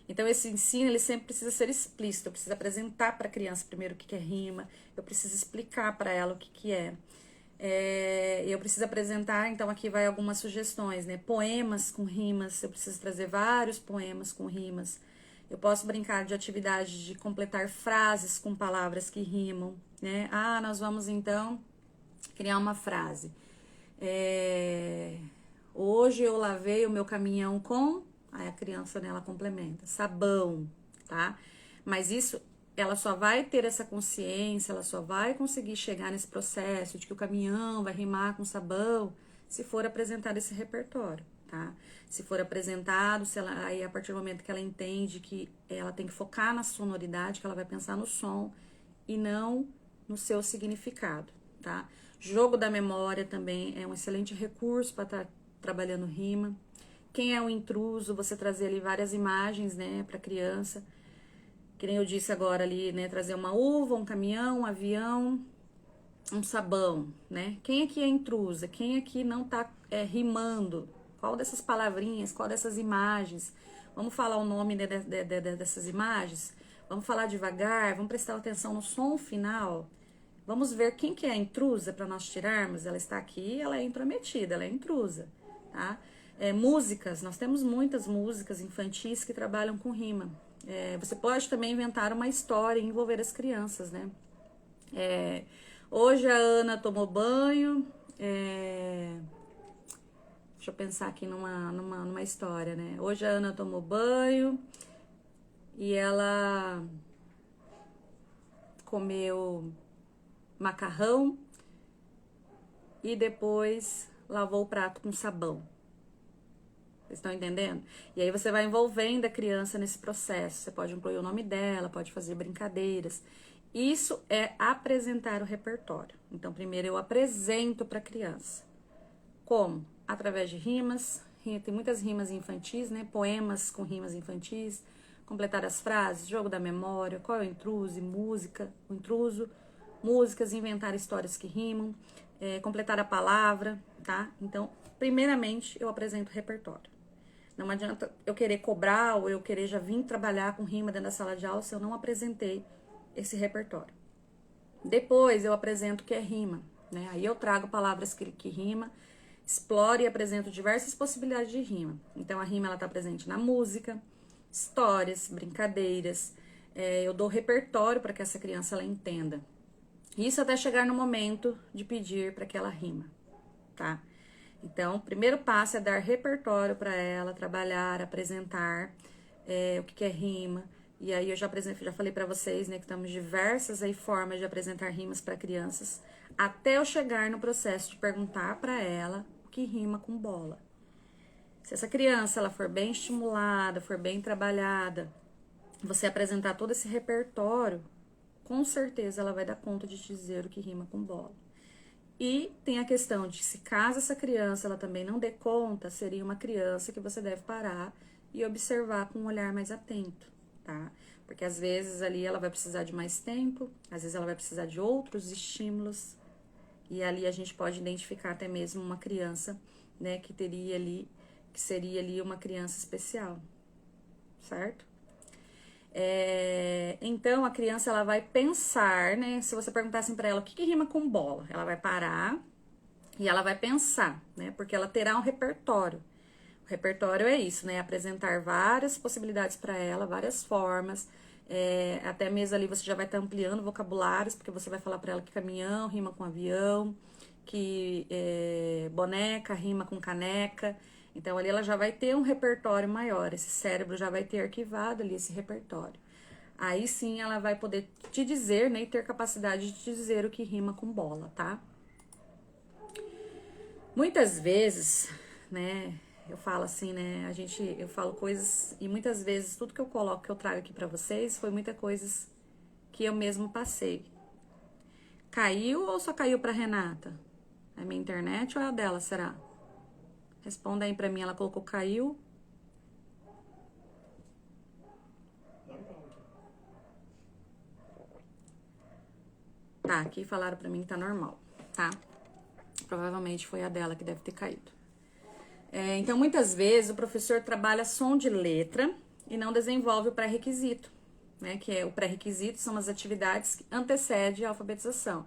S1: Então, esse ensino, ele sempre precisa ser explícito. Eu preciso apresentar para a criança primeiro o que é rima. Eu preciso explicar para ela o que é. Eu preciso apresentar, então aqui vai algumas sugestões, né? Poemas com rimas, eu preciso trazer vários poemas com rimas. Eu posso brincar de atividade de completar frases com palavras que rimam, né? Ah, nós vamos então criar uma frase. Hoje eu lavei o meu caminhão com... Aí a criança, né, ela complementa. Sabão, tá? Mas isso, ela só vai ter essa consciência, ela só vai conseguir chegar nesse processo de que o caminhão vai rimar com sabão se for apresentado esse repertório, tá? Se for apresentado, se ela, aí a partir do momento que ela entende que ela tem que focar na sonoridade, que ela vai pensar no som e não no seu significado, tá? Jogo da memória também é um excelente recurso para estar trabalhando rima. Quem é o intruso, você trazer ali várias imagens, né, para criança. Que nem eu disse agora ali, né, trazer uma uva, um caminhão, um avião, um sabão, né? Quem aqui é intrusa? Quem aqui não tá rimando? Qual dessas palavrinhas, qual dessas imagens? Vamos falar o nome dessas imagens? Vamos falar devagar, vamos prestar atenção no som final. Vamos ver quem que é a intrusa para nós tirarmos. Ela está aqui, ela é intrometida, ela é intrusa, tá? Músicas, nós temos muitas músicas infantis que trabalham com rima. Você pode também inventar uma história e envolver as crianças, né? Hoje a Ana tomou banho. Deixa eu pensar aqui numa história, né? Hoje a Ana tomou banho e ela comeu macarrão e depois lavou o prato com sabão. Vocês estão entendendo? E aí você vai envolvendo a criança nesse processo. Você pode incluir o nome dela, pode fazer brincadeiras. Isso é apresentar o repertório. Então, primeiro eu apresento para a criança. Como? Através de rimas. Tem muitas rimas infantis, né? Poemas com rimas infantis. Completar as frases, jogo da memória, qual é o intruso, música, o intruso. Músicas, inventar histórias que rimam. Completar a palavra, tá? Então, primeiramente, eu apresento o repertório. Não adianta eu querer cobrar ou eu querer já vir trabalhar com rima dentro da sala de aula se eu não apresentei esse repertório. Depois eu apresento o que é rima, né? Aí eu trago palavras que rima, exploro e apresento diversas possibilidades de rima. Então a rima ela tá presente na música, histórias, brincadeiras. Eu dou repertório para que essa criança ela entenda. Isso até chegar no momento de pedir para que ela rima, tá? Então, o primeiro passo é dar repertório para ela, trabalhar, apresentar o que é rima. E aí eu já falei para vocês, né, que temos diversas aí formas de apresentar rimas para crianças, até eu chegar no processo de perguntar para ela o que rima com bola. Se essa criança ela for bem estimulada, for bem trabalhada, você apresentar todo esse repertório, com certeza ela vai dar conta de te dizer o que rima com bola. E tem a questão de se caso essa criança ela também não dê conta, seria uma criança que você deve parar e observar com um olhar mais atento, tá? Porque às vezes ali ela vai precisar de mais tempo, às vezes ela vai precisar de outros estímulos, e ali a gente pode identificar até mesmo uma criança, né, que seria ali uma criança especial, certo? Então a criança ela vai pensar, né? Se você perguntar assim para ela o que rima com bola, ela vai parar e ela vai pensar, né? Porque ela terá um repertório. O repertório é isso, né? Apresentar várias possibilidades para ela, várias formas. Até mesmo ali você já vai estar ampliando vocabulários, porque você vai falar para ela que caminhão rima com avião, que boneca rima com caneca. Então, ali ela já vai ter um repertório maior, esse cérebro já vai ter arquivado ali esse repertório. Aí sim ela vai poder te dizer, né, e ter capacidade de te dizer o que rima com bola, tá? Muitas vezes, né, eu falo assim, né, eu falo coisas e muitas vezes tudo que eu coloco, que eu trago aqui pra vocês, foi muitas coisas que eu mesmo passei. Caiu ou só caiu pra Renata? É a minha internet ou é a dela, será? Responda aí pra mim, ela colocou caiu. Tá, aqui falaram pra mim que tá normal, tá? Provavelmente foi a dela que deve ter caído. Então, muitas vezes o professor trabalha som de letra e não desenvolve o pré-requisito, né? Que é o pré-requisito são as atividades que antecedem a alfabetização,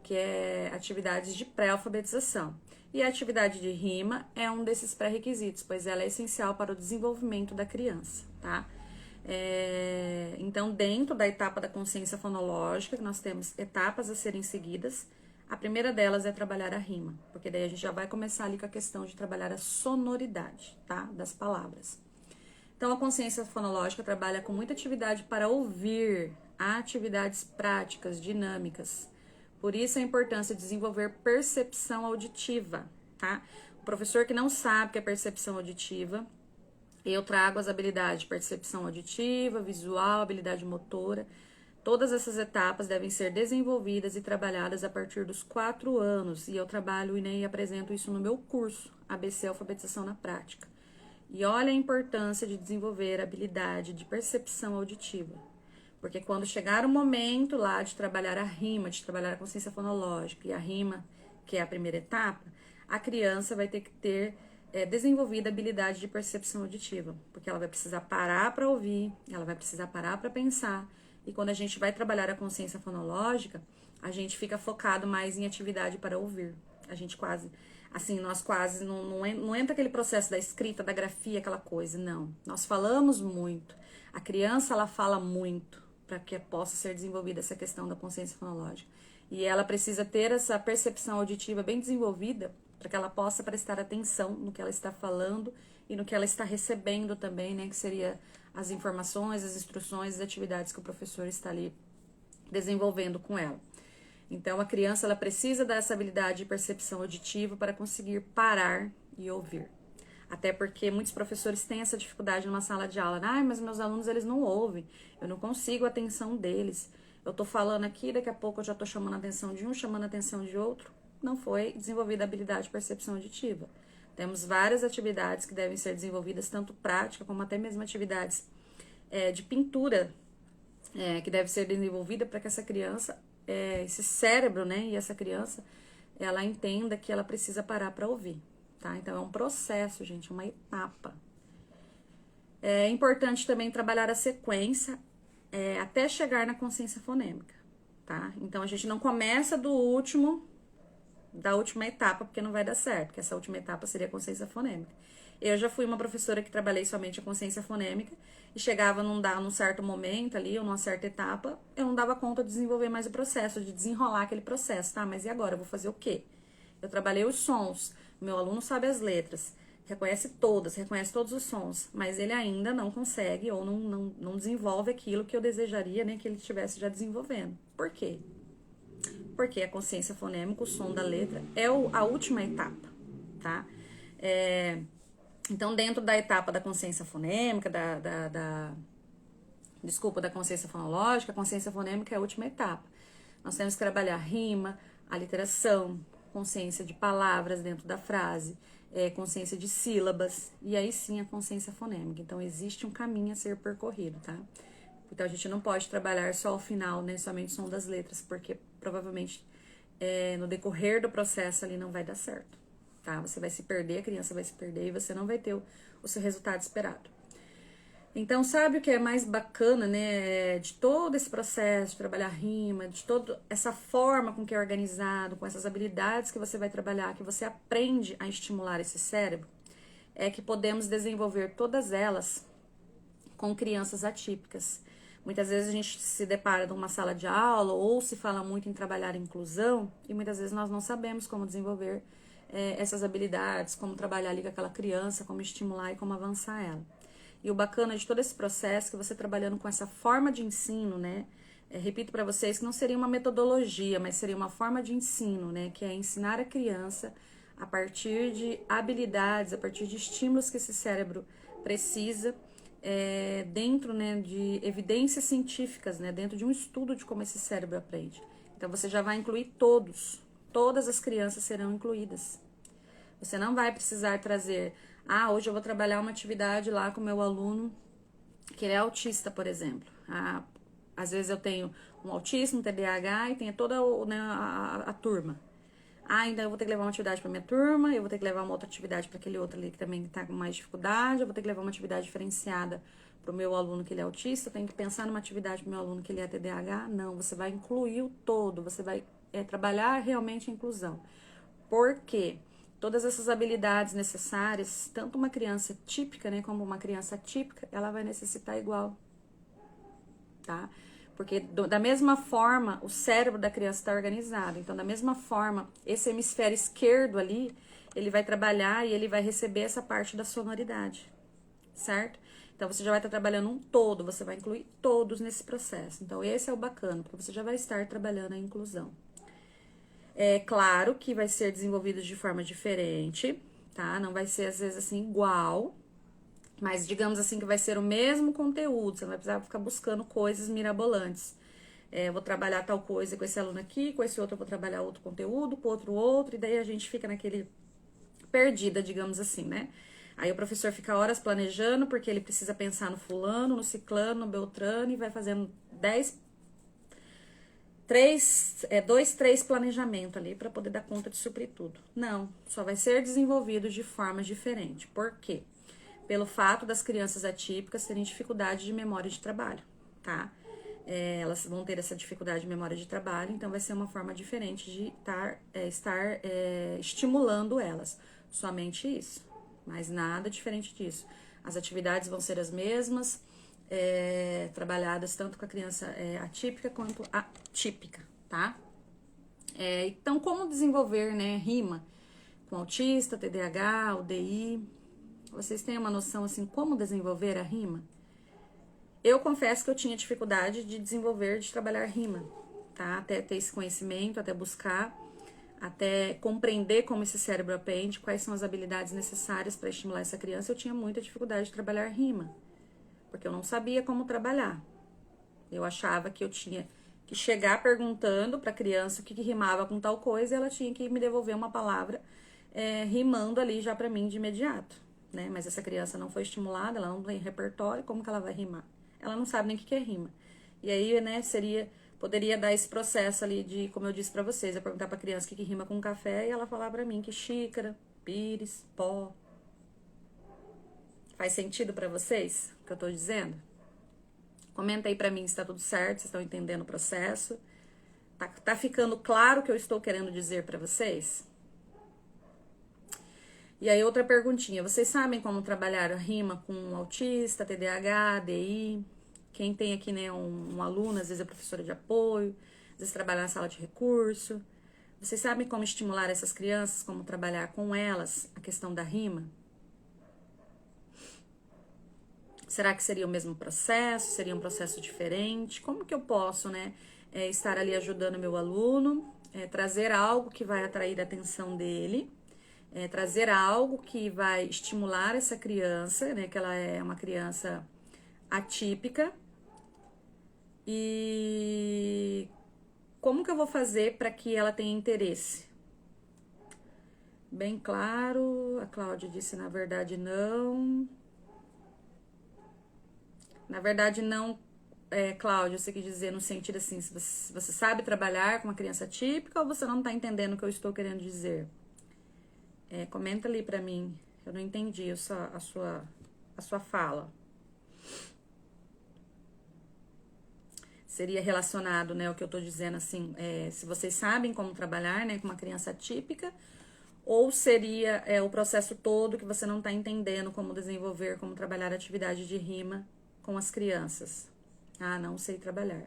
S1: que é atividades de pré-alfabetização. E a atividade de rima é um desses pré-requisitos, pois ela é essencial para o desenvolvimento da criança, tá? Então, dentro da etapa da consciência fonológica, nós temos etapas a serem seguidas. A primeira delas é trabalhar a rima, porque daí a gente já vai começar ali com a questão de trabalhar a sonoridade, tá? Das palavras. Então, a consciência fonológica trabalha com muita atividade para ouvir, atividades práticas, dinâmicas. Por isso, a importância de desenvolver percepção auditiva, tá? O professor que não sabe o que é percepção auditiva, eu trago as habilidades de percepção auditiva, visual, habilidade motora. Todas essas etapas devem ser desenvolvidas e trabalhadas a partir dos 4 anos. E eu trabalho e apresento isso no meu curso, ABC Alfabetização na Prática. E olha a importância de desenvolver a habilidade de percepção auditiva. Porque quando chegar o momento lá de trabalhar a rima, de trabalhar a consciência fonológica e a rima, que é a primeira etapa, a criança vai ter que ter desenvolvida a habilidade de percepção auditiva. Porque ela vai precisar parar para ouvir, ela vai precisar parar para pensar. E quando a gente vai trabalhar a consciência fonológica, a gente fica focado mais em atividade para ouvir. A gente quase, assim, nós quase não entra aquele processo da escrita, da grafia, aquela coisa, não. Nós falamos muito. A criança, ela fala muito para que possa ser desenvolvida essa questão da consciência fonológica. E ela precisa ter essa percepção auditiva bem desenvolvida para que ela possa prestar atenção no que ela está falando e no que ela está recebendo também, né, que seria as informações, as instruções, as atividades que o professor está ali desenvolvendo com ela. Então, a criança, ela precisa dessa habilidade de percepção auditiva para conseguir parar e ouvir. Até porque muitos professores têm essa dificuldade numa sala de aula. Mas meus alunos, eles não ouvem. Eu não consigo a atenção deles. Eu tô falando aqui, daqui a pouco eu já tô chamando a atenção de um, chamando a atenção de outro. Não foi desenvolvida a habilidade de percepção auditiva. Temos várias atividades que devem ser desenvolvidas, tanto prática como até mesmo atividades de pintura, que deve ser desenvolvida para que essa criança, esse cérebro, né, e essa criança, ela entenda que ela precisa parar para ouvir, tá? Então, é um processo, gente, uma etapa. É importante também trabalhar a sequência até chegar na consciência fonêmica, tá? Então, a gente não começa da última etapa, porque não vai dar certo, porque essa última etapa seria a consciência fonêmica. Eu já fui uma professora que trabalhei somente a consciência fonêmica e chegava num certo momento ali, ou numa certa etapa, eu não dava conta de desenvolver mais o processo, de desenrolar aquele processo, tá? Mas e agora? Eu vou fazer o quê? Eu trabalhei os sons, meu aluno sabe as letras, reconhece todos os sons, mas ele ainda não consegue ou não desenvolve aquilo que eu desejaria, né, que ele estivesse já desenvolvendo. Por quê? Porque a consciência fonêmica, o som da letra, é a última etapa, tá? Então, dentro da etapa da consciência fonêmica, da consciência fonológica, a consciência fonêmica é a última etapa. Nós temos que trabalhar a rima, a literação, consciência de palavras dentro da frase, consciência de sílabas, e aí sim a consciência fonêmica. Então, existe um caminho a ser percorrido, tá? Então, a gente não pode trabalhar só ao final, né, somente o som das letras, porque provavelmente no decorrer do processo ali não vai dar certo, tá? Você vai se perder, a criança vai se perder e você não vai ter o seu resultado esperado. Então, sabe o que é mais bacana, né, de todo esse processo de trabalhar rima, de toda essa forma com que é organizado, com essas habilidades que você vai trabalhar, que você aprende a estimular esse cérebro, é que podemos desenvolver todas elas com crianças atípicas. Muitas vezes a gente se depara numa sala de aula ou se fala muito em trabalhar inclusão e muitas vezes nós não sabemos como desenvolver essas habilidades, como trabalhar ali com aquela criança, como estimular e como avançar ela. E o bacana de todo esse processo é que você trabalhando com essa forma de ensino, né? Repito para vocês que não seria uma metodologia, mas seria uma forma de ensino, né? Que é ensinar a criança a partir de habilidades, a partir de estímulos que esse cérebro precisa, dentro, né, de evidências científicas, né, dentro de um estudo de como esse cérebro aprende. Então, você já vai incluir todas as crianças serão incluídas. Você não vai precisar trazer, hoje eu vou trabalhar uma atividade lá com o meu aluno, que ele é autista, por exemplo. Às vezes eu tenho um autismo, um TDAH e tenho toda a turma. Então eu vou ter que levar uma atividade para minha turma, eu vou ter que levar uma outra atividade para aquele outro ali que também está com mais dificuldade, eu vou ter que levar uma atividade diferenciada para o meu aluno que ele é autista, eu tenho que pensar numa atividade para o meu aluno que ele é TDAH. Não, você vai incluir o todo, você vai é trabalhar realmente a inclusão. Porque todas essas habilidades necessárias, tanto uma criança típica, né, como uma criança atípica, ela vai necessitar igual, tá? Porque da mesma forma, o cérebro da criança está organizado. Então, da mesma forma, esse hemisfério esquerdo ali, ele vai trabalhar e ele vai receber essa parte da sonoridade, certo? Então, você já vai estar trabalhando um todo, você vai incluir todos nesse processo. Então, esse é o bacana, porque você já vai estar trabalhando a inclusão. É claro que vai ser desenvolvido de forma diferente, tá? Não vai ser, às vezes, assim, igual, mas digamos assim que vai ser o mesmo conteúdo, você não vai precisar ficar buscando coisas mirabolantes. Eu vou trabalhar tal coisa com esse aluno aqui, com esse outro eu vou trabalhar outro conteúdo, com outro, e daí a gente fica naquele perdida, digamos assim, né? Aí o professor fica horas planejando, porque ele precisa pensar no fulano, no ciclano, no beltrano, e vai fazendo 3 planejamentos ali para poder dar conta de suprir tudo. Não, só vai ser desenvolvido de forma diferente. Por quê? Pelo fato das crianças atípicas terem dificuldade de memória de trabalho, tá? Elas vão ter essa dificuldade de memória de trabalho, então vai ser uma forma diferente de estar estimulando elas. Somente isso, mas nada diferente disso. As atividades vão ser as mesmas, trabalhadas tanto com a criança atípica quanto atípica, tá? Então, como desenvolver, né, rima com autista, TDAH, UDI? Vocês têm uma noção, assim, como desenvolver a rima? Eu confesso que eu tinha dificuldade de desenvolver, de trabalhar rima, tá? Até ter esse conhecimento, até buscar, até compreender como esse cérebro aprende, quais são as habilidades necessárias para estimular essa criança, eu tinha muita dificuldade de trabalhar rima, porque eu não sabia como trabalhar. Eu achava que eu tinha que chegar perguntando para a criança o que rimava com tal coisa e ela tinha que me devolver uma palavra rimando ali já para mim de imediato, né? Mas essa criança não foi estimulada, ela não tem repertório, como que ela vai rimar? Ela não sabe nem o que é rima. E aí, né, poderia dar esse processo ali de, como eu disse para vocês, eu perguntar para a criança o que rima com café e ela falar para mim que xícara, pires, pó. Faz sentido para vocês o que eu tô dizendo? Comenta aí pra mim se tá tudo certo, se estão entendendo o processo. Tá ficando claro o que eu estou querendo dizer pra vocês? E aí, outra perguntinha. Vocês sabem como trabalhar a rima com autista, TDAH, DI? Quem tem aqui, né, um aluno, às vezes é professora de apoio, às vezes trabalha na sala de recurso. Vocês sabem como estimular essas crianças, como trabalhar com elas a questão da rima? Será que seria o mesmo processo? Seria um processo diferente? Como que eu posso, né, estar ali ajudando meu aluno, trazer algo que vai atrair a atenção dele, trazer algo que vai estimular essa criança, né, que ela é uma criança atípica, e como que eu vou fazer para que ela tenha interesse? Bem claro, a Cláudia disse, na verdade, não. Na verdade, não, Cláudia, você quer dizer no sentido assim, se você sabe trabalhar com uma criança típica ou você não tá entendendo o que eu estou querendo dizer? Comenta ali pra mim, eu não entendi a sua fala. Seria relacionado, né, o que eu tô dizendo assim, se vocês sabem como trabalhar, né, com uma criança típica, ou seria o processo todo que você não tá entendendo como desenvolver, como trabalhar a atividade de rima com as crianças. Ah, não sei trabalhar.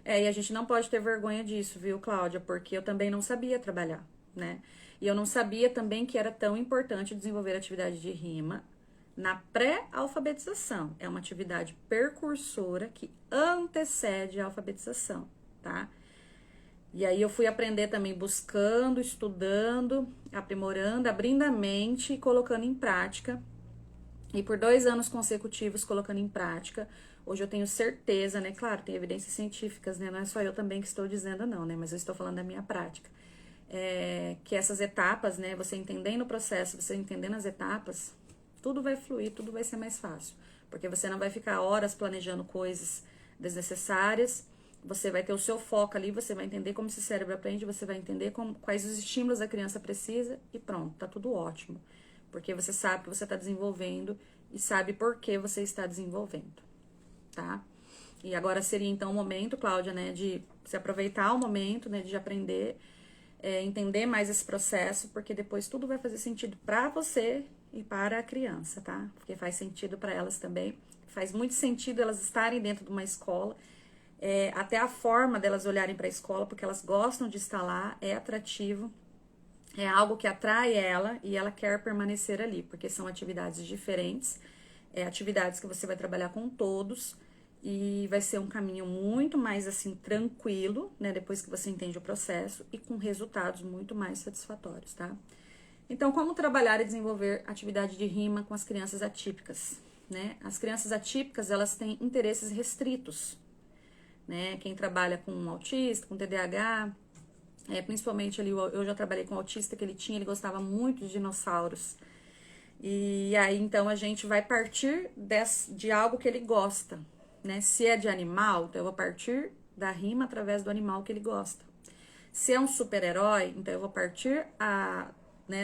S1: E a gente não pode ter vergonha disso, viu, Cláudia? Porque eu também não sabia trabalhar, né? E eu não sabia também que era tão importante desenvolver atividade de rima na pré-alfabetização. É uma atividade percursora que antecede a alfabetização, tá? E aí eu fui aprender também buscando, estudando, aprimorando, abrindo a mente e colocando em prática. E por 2 anos consecutivos colocando em prática, hoje eu tenho certeza, né? Claro, tem evidências científicas, né? Não é só eu também que estou dizendo, não, né? Mas eu estou falando da minha prática. Que essas etapas, né? Você entendendo o processo, você entendendo as etapas, tudo vai fluir, tudo vai ser mais fácil. Porque você não vai ficar horas planejando coisas desnecessárias, você vai ter o seu foco ali, você vai entender como esse cérebro aprende, você vai entender quais os estímulos a criança precisa e pronto, tá tudo ótimo. Porque você sabe que você está desenvolvendo e sabe por que você está desenvolvendo, tá? E agora seria então o momento, Cláudia, né, de Você aproveitar o momento, né, de aprender, entender mais esse processo, porque depois tudo vai fazer sentido para você e para a criança, tá? Porque faz sentido para elas também. Faz muito sentido elas estarem dentro de uma escola, até a forma delas olharem para a escola, porque elas gostam de estar lá, é atrativo, é algo que atrai ela e ela quer permanecer ali, porque são atividades diferentes, atividades que você vai trabalhar com todos e vai ser um caminho muito mais assim tranquilo, né, depois que você entende o processo e com resultados muito mais satisfatórios, tá? Então, como trabalhar e desenvolver atividade de rima com as crianças atípicas, né? As crianças atípicas, elas têm interesses restritos, né? Quem trabalha com autista, com TDAH, principalmente ali, eu já trabalhei com um autista que ele gostava muito de dinossauros. E aí, então, a gente vai partir de algo que ele gosta, né? Se é de animal, então eu vou partir da rima através do animal que ele gosta. Se é um super-herói, então eu vou partir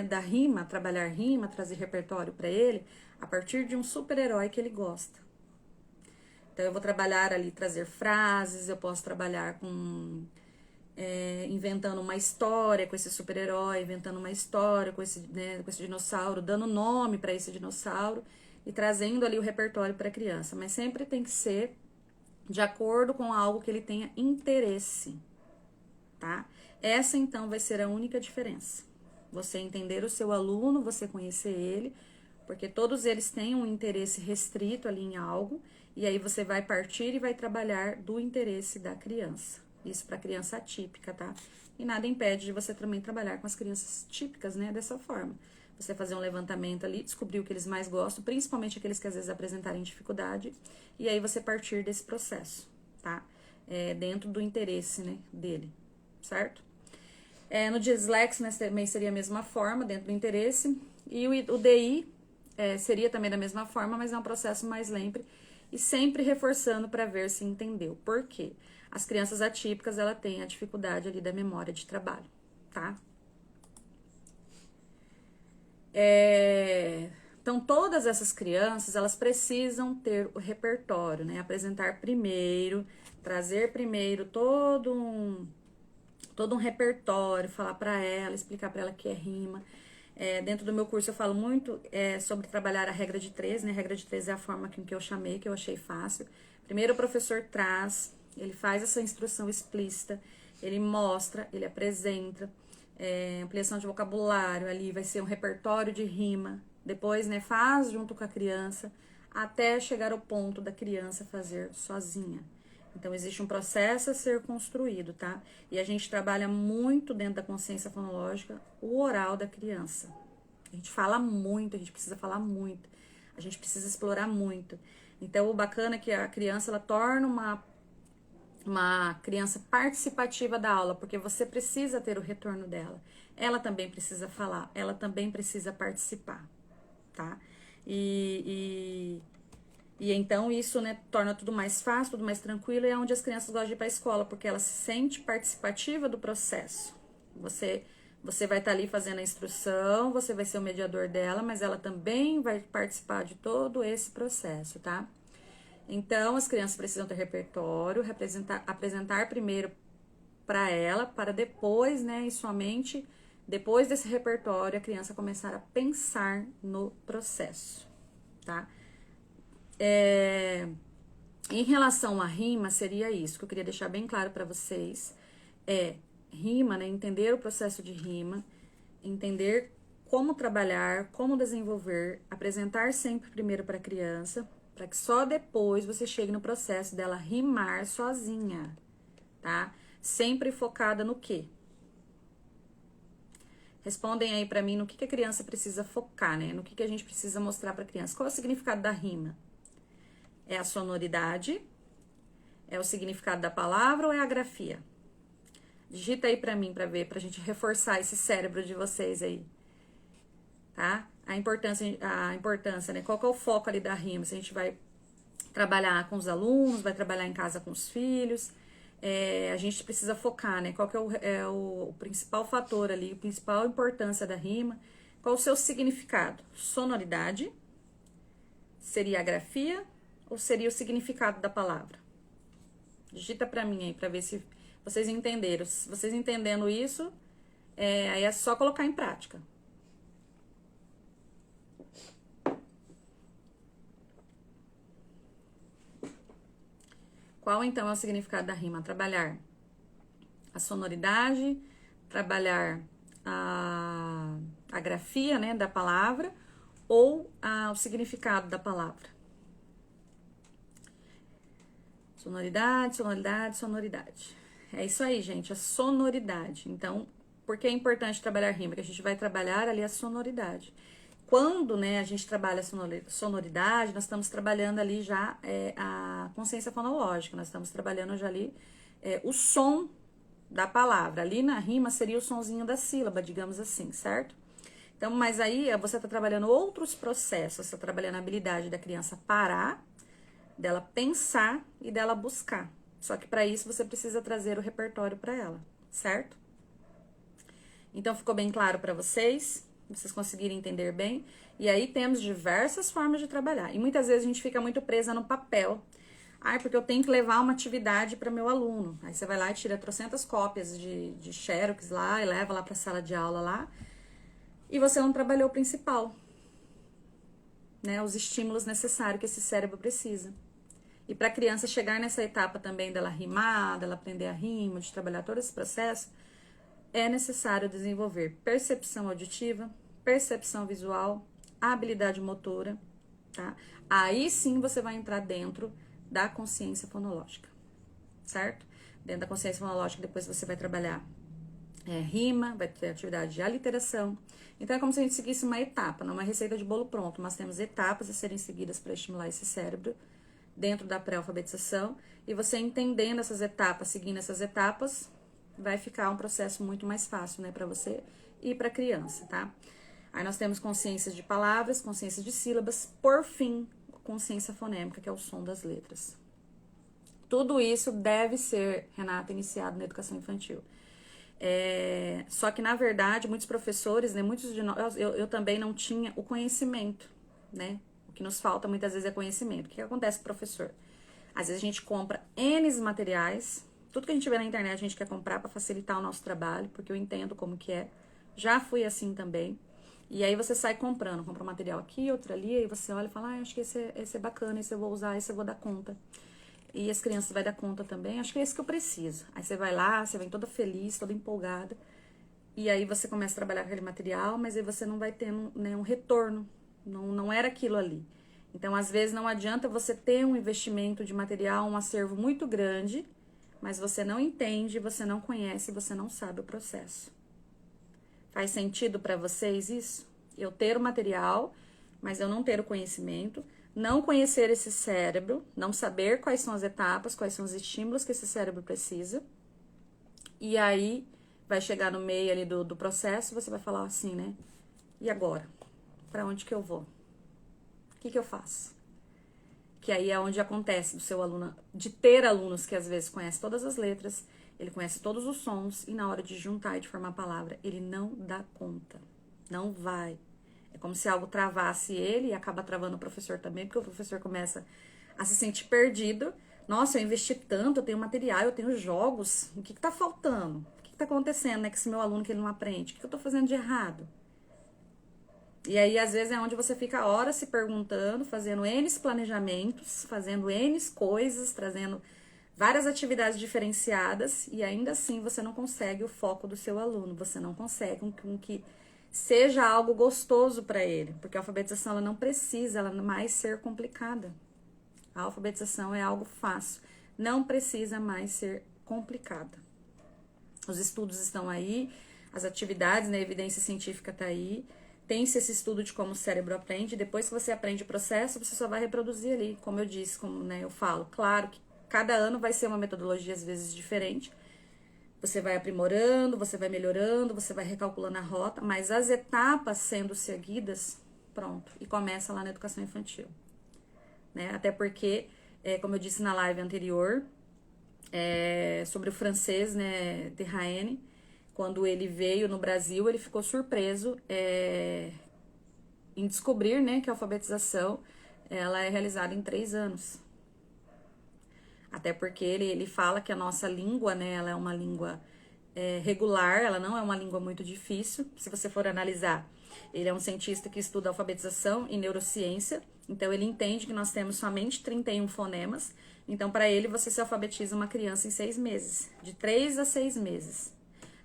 S1: da rima, trabalhar rima, trazer repertório para ele, a partir de um super-herói que ele gosta. Então eu vou trabalhar ali, trazer frases, eu posso trabalhar com inventando uma história com esse super-herói, inventando uma história com esse dinossauro, dando nome para esse dinossauro e trazendo ali o repertório para a criança. Mas sempre tem que ser de acordo com algo que ele tenha interesse, tá? Essa então vai ser a única diferença. Você entender o seu aluno, você conhecer ele, porque todos eles têm um interesse restrito ali em algo, e aí você vai partir e vai trabalhar do interesse da criança. Isso para criança atípica, tá? E nada impede de você também trabalhar com as crianças típicas, né? Dessa forma. Você fazer um levantamento ali, descobrir o que eles mais gostam, principalmente aqueles que às vezes apresentarem dificuldade, e aí você partir desse processo, tá? Dentro do interesse, né, dele, certo? No dislexo, né, também seria a mesma forma, dentro do interesse. E o DI seria também da mesma forma, mas é um processo mais lento e sempre reforçando para ver se entendeu. Por quê? As crianças atípicas, ela tem a dificuldade ali da memória de trabalho, tá? Então, todas essas crianças, elas precisam ter o repertório, né? Apresentar primeiro, trazer primeiro todo um repertório, falar para ela, explicar para ela que é rima. Dentro do meu curso eu falo muito sobre trabalhar a regra de 3, né? A regra de 3 é a forma que eu chamei, que eu achei fácil. Primeiro o professor traz, ele faz essa instrução explícita, ele mostra, ele apresenta, ampliação de vocabulário, ali vai ser um repertório de rima. Depois, né, faz junto com a criança, até chegar ao ponto da criança fazer sozinha. Então, existe um processo a ser construído, tá? E a gente trabalha muito dentro da consciência fonológica o oral da criança. A gente fala muito, a gente precisa falar muito, a gente precisa explorar muito. Então, o bacana é que a criança, ela torna uma criança participativa da aula, porque você precisa ter o retorno dela. Ela também precisa falar, ela também precisa participar, tá? E então isso, né, torna tudo mais fácil, tudo mais tranquilo, e é onde as crianças gostam de ir para a escola, porque ela se sente participativa do processo. Você vai estar ali fazendo a instrução, você vai ser o mediador dela, mas ela também vai participar de todo esse processo, tá? Então, as crianças precisam ter repertório, apresentar primeiro para ela, para depois, né, e somente depois desse repertório, a criança começar a pensar no processo, tá? Em relação à rima, seria isso que eu queria deixar bem claro para vocês. Rima, né? Entender o processo de rima, entender como trabalhar, como desenvolver, apresentar sempre primeiro para a criança, para que só depois você chegue no processo dela rimar sozinha, tá? Sempre focada no quê? Respondem aí para mim no que a criança precisa focar, né? No que a gente precisa mostrar para a criança. Qual é o significado da rima? É a sonoridade? É o significado da palavra ou é a grafia? Digita aí pra mim, pra ver, pra gente reforçar esse cérebro de vocês aí, tá? A importância, né? Qual que é o foco ali da rima? Se a gente vai trabalhar com os alunos, vai trabalhar em casa com os filhos, a gente precisa focar, né? Qual que é o principal fator ali, a principal importância da rima? Qual o seu significado? Sonoridade? Seria a grafia? Ou seria o significado da palavra? Digita pra mim aí, pra ver se vocês entenderam. Se vocês entendendo isso, aí é só colocar em prática. Qual, então, é o significado da rima? Trabalhar a sonoridade, trabalhar a grafia, né, da palavra, ou o significado da palavra. Sonoridade, sonoridade, sonoridade. É isso aí, gente, a sonoridade. Então, por que é importante trabalhar rima? Porque a gente vai trabalhar ali a sonoridade. Quando, né, a gente trabalha a sonoridade, nós estamos trabalhando ali já a consciência fonológica, nós estamos trabalhando já ali o som da palavra. Ali na rima seria o sonzinho da sílaba, digamos assim, certo? Então, mas aí você está trabalhando outros processos, você está trabalhando a habilidade da criança parar, dela pensar e dela buscar. Só que para isso você precisa trazer o repertório para ela, certo? Então, ficou bem claro para vocês? Vocês conseguirem entender bem? E aí temos diversas formas de trabalhar. E muitas vezes a gente fica muito presa no papel. Porque eu tenho que levar uma atividade para meu aluno. Aí você vai lá e tira trocentas cópias de xerox lá e leva lá para a sala de aula lá. E você não trabalhou o principal, né? Os estímulos necessários que esse cérebro precisa. E para a criança chegar nessa etapa também dela rimar, dela aprender a rima, de trabalhar todo esse processo, é necessário desenvolver percepção auditiva, percepção visual, habilidade motora, tá? Aí sim você vai entrar dentro da consciência fonológica, certo? Dentro da consciência fonológica, depois você vai trabalhar rima, vai ter atividade de aliteração. Então, é como se a gente seguisse uma etapa, não uma receita de bolo pronto, mas temos etapas a serem seguidas para estimular esse cérebro dentro da pré-alfabetização. E você entendendo essas etapas, seguindo essas etapas, vai ficar um processo muito mais fácil, né, para você e para a criança, tá? Aí nós temos consciência de palavras, consciência de sílabas, por fim, consciência fonêmica, que é o som das letras. Tudo isso deve ser, Renata, iniciado na educação infantil. Só que, na verdade, muitos professores, né, muitos de nós, eu também não tinha o conhecimento, né? O que nos falta muitas vezes é conhecimento. O que acontece com o professor? Às vezes a gente compra N materiais, tudo que a gente vê na internet a gente quer comprar para facilitar o nosso trabalho, porque eu entendo como que é. Já fui assim também. E aí você sai comprando, compra um material aqui, outro ali, aí você olha e fala, acho que esse é bacana, esse eu vou usar, esse eu vou dar conta. E as crianças vai dar conta também, acho que é esse que eu preciso. Aí você vai lá, você vem toda feliz, toda empolgada, e aí você começa a trabalhar com aquele material, mas aí você não vai ter um retorno, não era aquilo ali. Então, às vezes, não adianta você ter um investimento de material, um acervo muito grande, mas você não entende, você não conhece, você não sabe o processo. Faz sentido para vocês isso? Eu ter o material, mas eu não ter o conhecimento, não conhecer esse cérebro, não saber quais são as etapas, quais são os estímulos que esse cérebro precisa. E aí, vai chegar no meio ali do processo, você vai falar assim, né? E agora? Para onde que eu vou? O que eu faço? Que aí é onde acontece do seu aluno, de ter alunos que às vezes conhecem todas as letras, ele conhece todos os sons, e na hora de juntar e de formar a palavra, ele não dá conta. Não vai. É como se algo travasse ele e acaba travando o professor também, porque o professor começa a se sentir perdido. Nossa, eu investi tanto, eu tenho material, eu tenho jogos, o que tá faltando? O que tá acontecendo, né, com esse meu aluno que ele não aprende? O que eu tô fazendo de errado? E aí, às vezes, é onde você fica horas se perguntando, fazendo N planejamentos, fazendo N coisas, trazendo várias atividades diferenciadas, e ainda assim você não consegue o foco do seu aluno, você não consegue com que seja algo gostoso para ele, porque a alfabetização ela não precisa ela mais ser complicada. A alfabetização é algo fácil, não precisa mais ser complicada. Os estudos estão aí, as atividades, né, a evidência científica está aí, tem-se esse estudo de como o cérebro aprende, depois que você aprende o processo, você só vai reproduzir ali, como eu disse, como, né, eu falo. Claro que cada ano vai ser uma metodologia às vezes diferente, você vai aprimorando, você vai melhorando, você vai recalculando a rota, mas as etapas sendo seguidas, pronto, e começa lá na educação infantil. Né? Até porque, como eu disse na live anterior, sobre o francês, né, Terraine, quando ele veio no Brasil, ele ficou surpreso em descobrir, né, que a alfabetização ela é realizada em 3 anos. Até porque ele fala que a nossa língua, né, ela é uma língua regular, ela não é uma língua muito difícil. Se você for analisar, ele é um cientista que estuda alfabetização e neurociência, então ele entende que nós temos somente 31 fonemas. Então, para ele, você se alfabetiza uma criança em 6 meses, de 3 a 6 meses.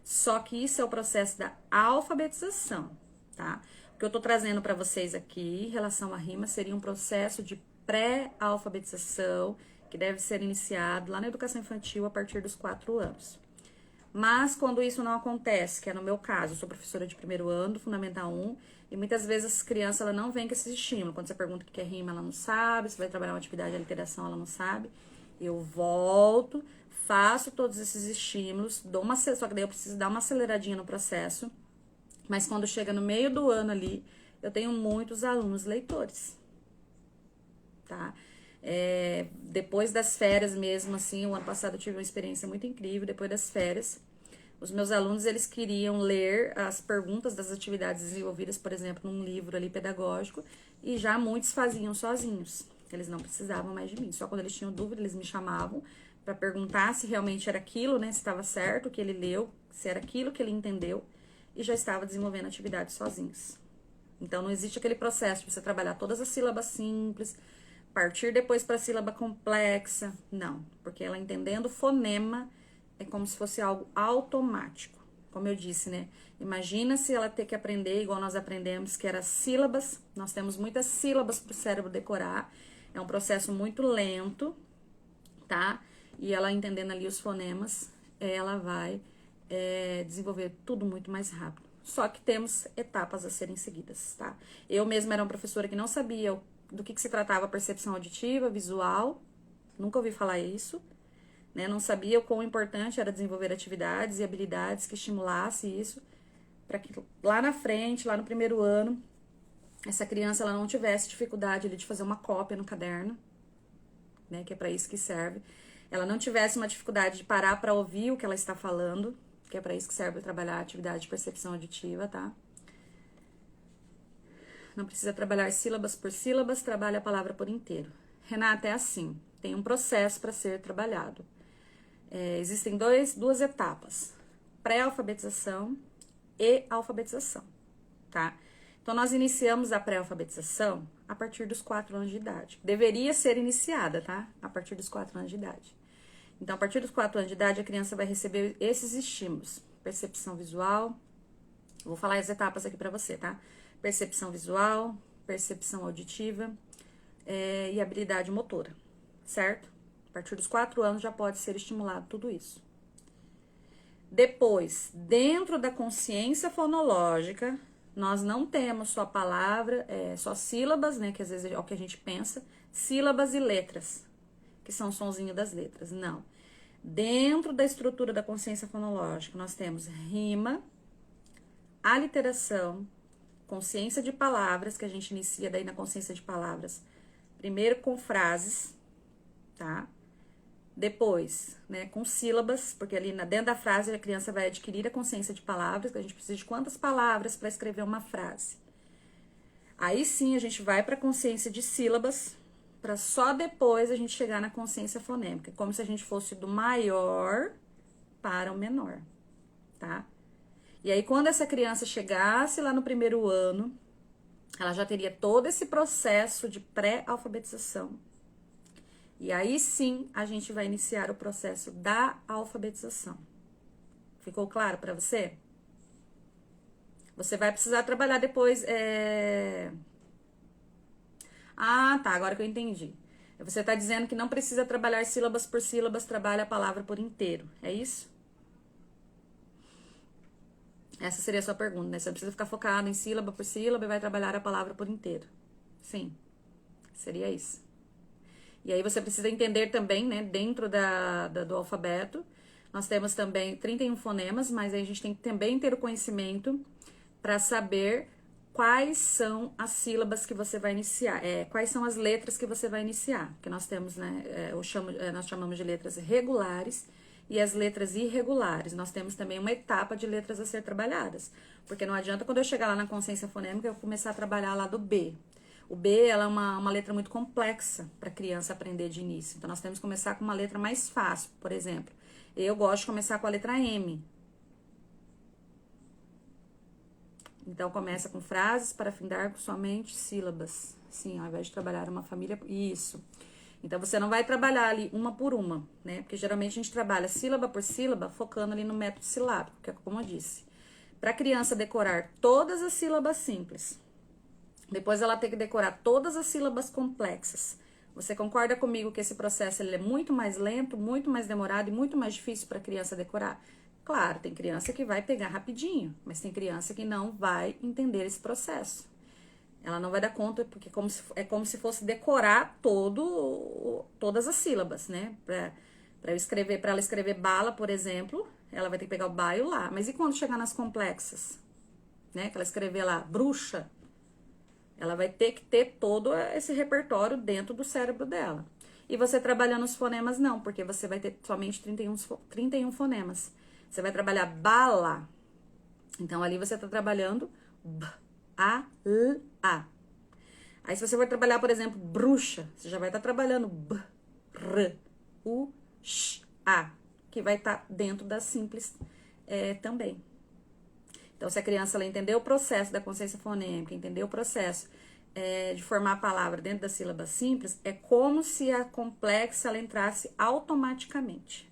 S1: Só que isso é o processo da alfabetização, tá? O que eu tô trazendo para vocês aqui em relação à rima seria um processo de pré-alfabetização que deve ser iniciado lá na educação infantil a partir dos 4 anos. Mas quando isso não acontece, que é no meu caso, eu sou professora de primeiro ano, do Fundamental 1, e muitas vezes as crianças ela não vêm com esse estímulo. Quando você pergunta o que é rima, ela não sabe, se vai trabalhar uma atividade de literação, ela não sabe. Eu volto, faço todos esses estímulos, só que daí eu preciso dar uma aceleradinha no processo, mas quando chega no meio do ano ali, eu tenho muitos alunos leitores, tá? Depois das férias mesmo, assim, o ano passado eu tive uma experiência muito incrível. Depois das férias, os meus alunos, eles queriam ler as perguntas das atividades desenvolvidas, por exemplo, num livro ali pedagógico, e já muitos faziam sozinhos. Eles não precisavam mais de mim. Só quando eles tinham dúvida, eles me chamavam para perguntar se realmente era aquilo, né, se estava certo o que ele leu, se era aquilo que ele entendeu, e já estava desenvolvendo atividades sozinhos. Então, não existe aquele processo de você trabalhar todas as sílabas simples, partir depois para a sílaba complexa. Não, porque ela entendendo o fonema é como se fosse algo automático. Como eu disse, né? Imagina se ela ter que aprender igual nós aprendemos, que era sílabas. Nós temos muitas sílabas para o cérebro decorar. É um processo muito lento, tá? E ela entendendo ali os fonemas, ela vai desenvolver tudo muito mais rápido. Só que temos etapas a serem seguidas, tá? Eu mesma era uma professora que não sabia do que se tratava a percepção auditiva, visual, nunca ouvi falar isso, né? Não sabia o quão importante era desenvolver atividades e habilidades que estimulasse isso, para que lá na frente, lá no primeiro ano, essa criança ela não tivesse dificuldade ali de fazer uma cópia no caderno, né? Que é para isso que serve. Ela não tivesse uma dificuldade de parar para ouvir o que ela está falando, que é para isso que serve trabalhar a atividade de percepção auditiva, tá? Não precisa trabalhar sílabas por sílabas, trabalha a palavra por inteiro. Renata, é assim, tem um processo para ser trabalhado. Existem duas etapas, pré-alfabetização e alfabetização, tá? Então, nós iniciamos a pré-alfabetização a partir dos 4 anos de idade. Deveria ser iniciada, tá? A partir dos 4 anos de idade. Então, a partir dos 4 anos de idade, a criança vai receber esses estímulos. Percepção visual. Vou falar as etapas aqui para você, tá? Percepção visual, percepção auditiva e habilidade motora, certo? A partir dos 4 anos já pode ser estimulado tudo isso. Depois, dentro da consciência fonológica, nós não temos só palavra, só sílabas, né? Que às vezes é o que a gente pensa, sílabas e letras, que são o sonzinho das letras. Não. Dentro da estrutura da consciência fonológica, nós temos rima, aliteração, consciência de palavras, que a gente inicia daí na consciência de palavras, primeiro com frases, tá? Depois, né, com sílabas, porque ali dentro da frase a criança vai adquirir a consciência de palavras, que a gente precisa de quantas palavras para escrever uma frase. Aí sim a gente vai para a consciência de sílabas, para só depois a gente chegar na consciência fonêmica, como se a gente fosse do maior para o menor, tá? E aí, quando essa criança chegasse lá no primeiro ano, ela já teria todo esse processo de pré-alfabetização. E aí sim, a gente vai iniciar o processo da alfabetização. Ficou claro para você? Você vai precisar trabalhar depois... Ah, tá, agora que eu entendi. Você tá dizendo que não precisa trabalhar sílabas por sílabas, trabalha a palavra por inteiro, é isso? Essa seria a sua pergunta, né? Você não precisa ficar focado em sílaba por sílaba e vai trabalhar a palavra por inteiro. Sim, seria isso. E aí você precisa entender também, né, dentro do alfabeto, nós temos também 31 fonemas, mas aí a gente tem que também ter o conhecimento para saber quais são as sílabas que você vai iniciar, quais são as letras que você vai iniciar, que nós temos, né, nós chamamos de letras regulares e as letras irregulares. Nós temos também uma etapa de letras a ser trabalhadas, porque não adianta quando eu chegar lá na consciência fonêmica eu começar a trabalhar lá do B. O B, ela é uma letra muito complexa para criança aprender de início. Então, nós temos que começar com uma letra mais fácil, por exemplo. Eu gosto de começar com a letra M. Então, começa com frases para findar com somente sílabas. Sim, ao invés de trabalhar uma família... Isso. Então, você não vai trabalhar ali uma por uma, né? Porque, geralmente, a gente trabalha sílaba por sílaba, focando ali no método silábico, que é como eu disse. Para a criança decorar todas as sílabas simples, depois ela tem que decorar todas as sílabas complexas. Você concorda comigo que esse processo ele é muito mais lento, muito mais demorado e muito mais difícil para a criança decorar? Claro, tem criança que vai pegar rapidinho, mas tem criança que não vai entender esse processo. Ela não vai dar conta, porque é como se fosse decorar todas as sílabas, né? Para ela escrever bala, por exemplo, ela vai ter que pegar o ba e o lá. Mas e quando chegar nas complexas? Né? Que ela escrever lá, bruxa, ela vai ter que ter todo esse repertório dentro do cérebro dela. E você trabalhando os fonemas, não, porque você vai ter somente 31 fonemas. Você vai trabalhar bala. Então, ali você está trabalhando b, a, l, a. Aí, se você for trabalhar, por exemplo, bruxa, você já vai estar trabalhando b, r, u, sh, a, que vai estar dentro da simples também. Então, se a criança ela entender o processo da consciência fonêmica, entender o processo de formar a palavra dentro da sílaba simples, é como se a complexa ela entrasse automaticamente.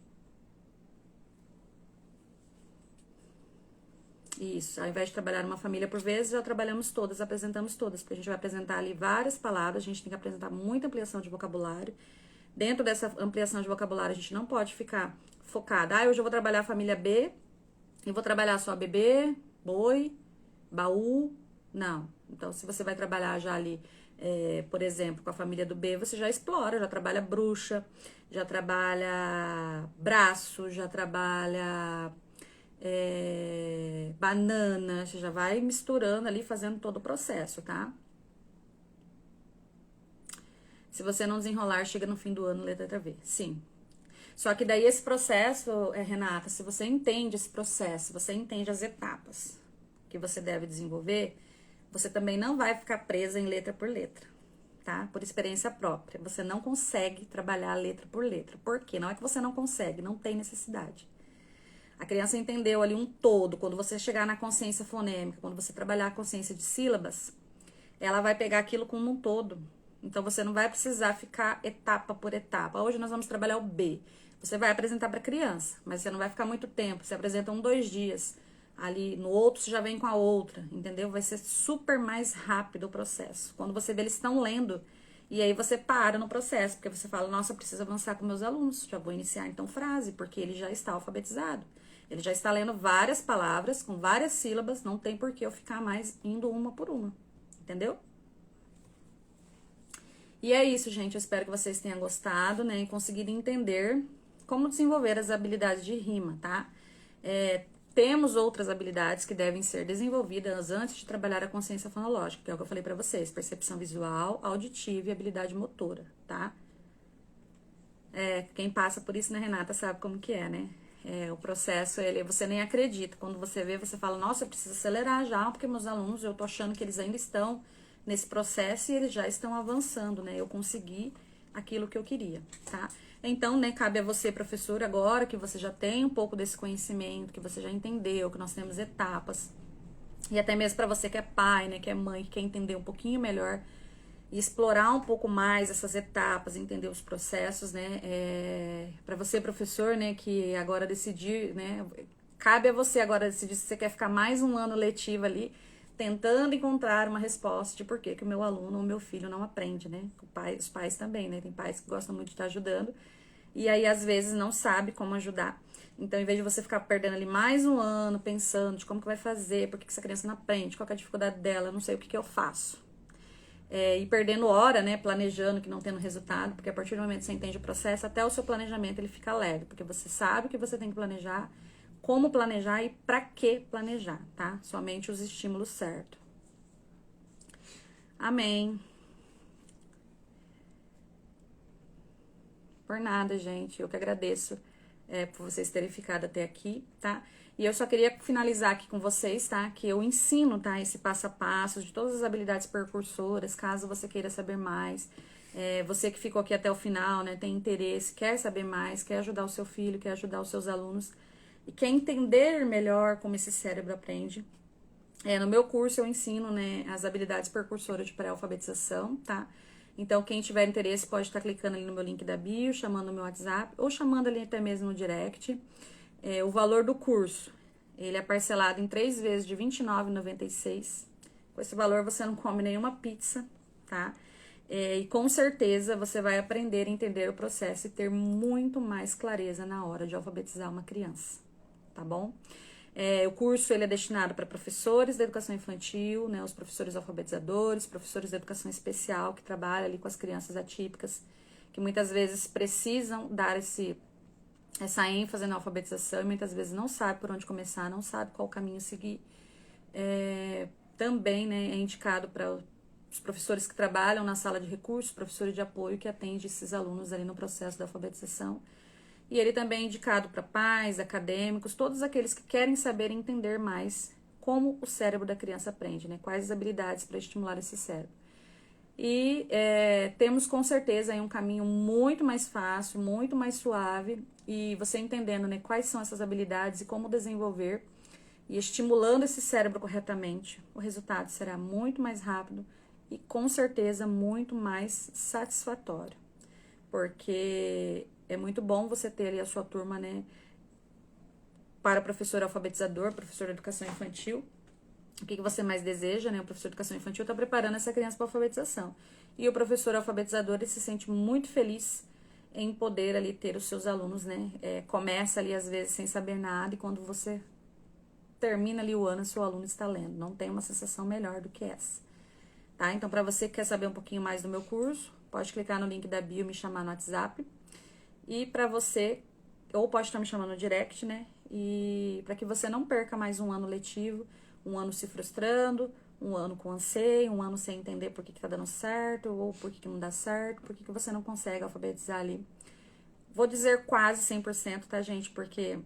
S1: Isso, ao invés de trabalhar uma família por vezes, já trabalhamos todas, apresentamos todas, porque a gente vai apresentar ali várias palavras, a gente tem que apresentar muita ampliação de vocabulário. Dentro dessa ampliação de vocabulário, a gente não pode ficar focada. Hoje eu vou trabalhar a família B, e vou trabalhar só bebê, boi, baú, não. Então, se você vai trabalhar já ali, por exemplo, com a família do B, você já explora, já trabalha bruxa, já trabalha braço, já trabalha banana, você já vai misturando ali, fazendo todo o processo, tá? Se você não desenrolar, chega no fim do ano, letra V. Sim. Só que daí esse processo, Renata, se você entende esse processo, você entende as etapas que você deve desenvolver, você também não vai ficar presa em letra por letra, tá? Por experiência própria. Você não consegue trabalhar letra por letra. Por quê? Não é que você não consegue, não tem necessidade. A criança entendeu ali um todo. Quando você chegar na consciência fonêmica, quando você trabalhar a consciência de sílabas, ela vai pegar aquilo como um todo. Então, você não vai precisar ficar etapa por etapa. Hoje nós vamos trabalhar o B. Você vai apresentar para a criança, mas você não vai ficar muito tempo. Você apresenta 2 dias. Ali no outro, você já vem com a outra, entendeu? Vai ser super mais rápido o processo. Quando você vê, eles estão lendo. E aí você para no processo, porque você fala, nossa, eu preciso avançar com meus alunos. Já vou iniciar então frase, porque ele já está alfabetizado. Ele já está lendo várias palavras, com várias sílabas. Não tem por que eu ficar mais indo uma por uma. Entendeu? E é isso, gente. Eu espero que vocês tenham gostado, né? E conseguido entender como desenvolver as habilidades de rima, tá? Temos outras habilidades que devem ser desenvolvidas antes de trabalhar a consciência fonológica, que é o que eu falei pra vocês. Percepção visual, auditiva e habilidade motora, tá? Quem passa por isso, né, Renata, sabe como que é, né? O processo, você nem acredita. Quando você vê, você fala, nossa, eu preciso acelerar já, porque meus alunos, eu tô achando que eles ainda estão nesse processo e eles já estão avançando, né? Eu consegui aquilo que eu queria, tá? Então, né, cabe a você, professor, agora que você já tem um pouco desse conhecimento, que você já entendeu, que nós temos etapas, e até mesmo para você que é pai, né, que é mãe, que quer entender um pouquinho melhor e explorar um pouco mais essas etapas, entender os processos, né? Para você, professor, né, que agora decidir, né? Cabe a você agora decidir se você quer ficar mais um ano letivo ali, tentando encontrar uma resposta de por que o meu aluno ou meu filho não aprende, né? Os pais também, né? Tem pais que gostam muito de estar ajudando e aí às vezes não sabe como ajudar. Então, em vez de você ficar perdendo ali mais um ano pensando de como que vai fazer, por que essa criança não aprende, qual que é a dificuldade dela, não sei o que eu faço. E perdendo hora, né, planejando, que não tendo resultado, porque a partir do momento que você entende o processo, até o seu planejamento ele fica leve, porque você sabe o que você tem que planejar, como planejar e pra que planejar, tá? Somente os estímulos certos. Amém. Por nada, gente, eu que agradeço por vocês terem ficado até aqui, tá? E eu só queria finalizar aqui com vocês, tá? Que eu ensino, tá? Esse passo a passo de todas as habilidades percursoras, caso você queira saber mais. Você que ficou aqui até o final, né? Tem interesse, quer saber mais, quer ajudar o seu filho, quer ajudar os seus alunos e quer entender melhor como esse cérebro aprende. No meu curso eu ensino, né, as habilidades percursoras de pré-alfabetização, tá? Então, quem tiver interesse pode estar clicando ali no meu link da bio, chamando o meu WhatsApp, ou chamando ali até mesmo no direct. O valor do curso, ele é parcelado em 3 vezes de R$ 29,96. Com esse valor você não come nenhuma pizza, tá? E com certeza você vai aprender a entender o processo e ter muito mais clareza na hora de alfabetizar uma criança, tá bom? O curso ele é destinado para professores da educação infantil, né, os professores alfabetizadores, professores da educação especial que trabalham ali com as crianças atípicas, que muitas vezes precisam dar essa ênfase na alfabetização e muitas vezes não sabe por onde começar, não sabe qual caminho seguir. Também, né, é indicado para os professores que trabalham na sala de recursos, professores de apoio que atende esses alunos ali no processo da alfabetização. E ele também é indicado para pais, acadêmicos, todos aqueles que querem saber e entender mais como o cérebro da criança aprende, né? Quais as habilidades para estimular esse cérebro. E temos com certeza aí um caminho muito mais fácil, muito mais suave, e você entendendo, né, quais são essas habilidades e como desenvolver, e estimulando esse cérebro corretamente, o resultado será muito mais rápido e com certeza muito mais satisfatório. Porque é muito bom você ter ali a sua turma, né, para professor alfabetizador, professor de educação infantil. O que você mais deseja, né? O professor de educação infantil está preparando essa criança para a alfabetização. E o professor alfabetizador, ele se sente muito feliz em poder ali ter os seus alunos, né? Começa ali, às vezes, sem saber nada, e quando você termina ali o ano, seu aluno está lendo. Não tem uma sensação melhor do que essa. Tá? Então, para você que quer saber um pouquinho mais do meu curso, pode clicar no link da bio e me chamar no WhatsApp. E para você, ou pode estar me chamando no direct, né? E para que você não perca mais um ano letivo, um ano se frustrando, um ano com anseio, um ano sem entender por que tá dando certo, ou por que não dá certo, por que você não consegue alfabetizar ali. Vou dizer quase 100%, tá, gente? Porque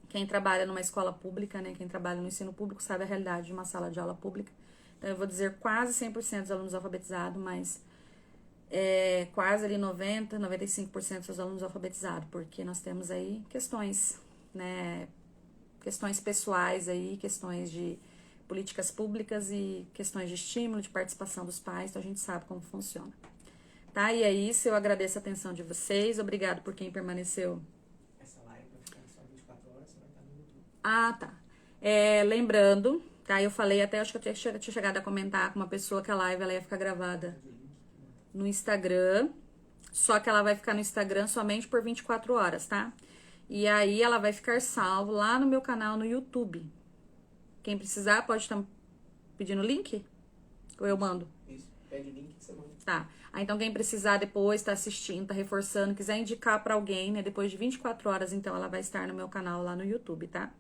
S1: quem trabalha numa escola pública, né? Quem trabalha no ensino público sabe a realidade de uma sala de aula pública. Então, eu vou dizer quase 100% dos alunos alfabetizados, mas quase ali 90, 95% dos alunos alfabetizados, porque nós temos aí questões, né? Questões pessoais aí, questões de políticas públicas e questões de estímulo, de participação dos pais, então a gente sabe como funciona. Tá? E é isso, eu agradeço a atenção de vocês, obrigado por quem permaneceu.
S2: Essa live vai ficar só 24 horas, você vai estar no YouTube.
S1: Ah, tá. Lembrando, tá? Eu falei até, acho que eu tinha chegado a comentar com uma pessoa que a live ela ia ficar gravada no Instagram, só que ela vai ficar no Instagram somente por 24 horas, tá? E aí ela vai ficar salvo lá no meu canal no YouTube. Quem precisar pode estar pedindo link? Ou eu mando?
S2: Isso, pede link que você manda.
S1: Tá. Então quem precisar depois, tá assistindo, tá reforçando, quiser indicar pra alguém, né? Depois de 24 horas, então ela vai estar no meu canal lá no YouTube, tá?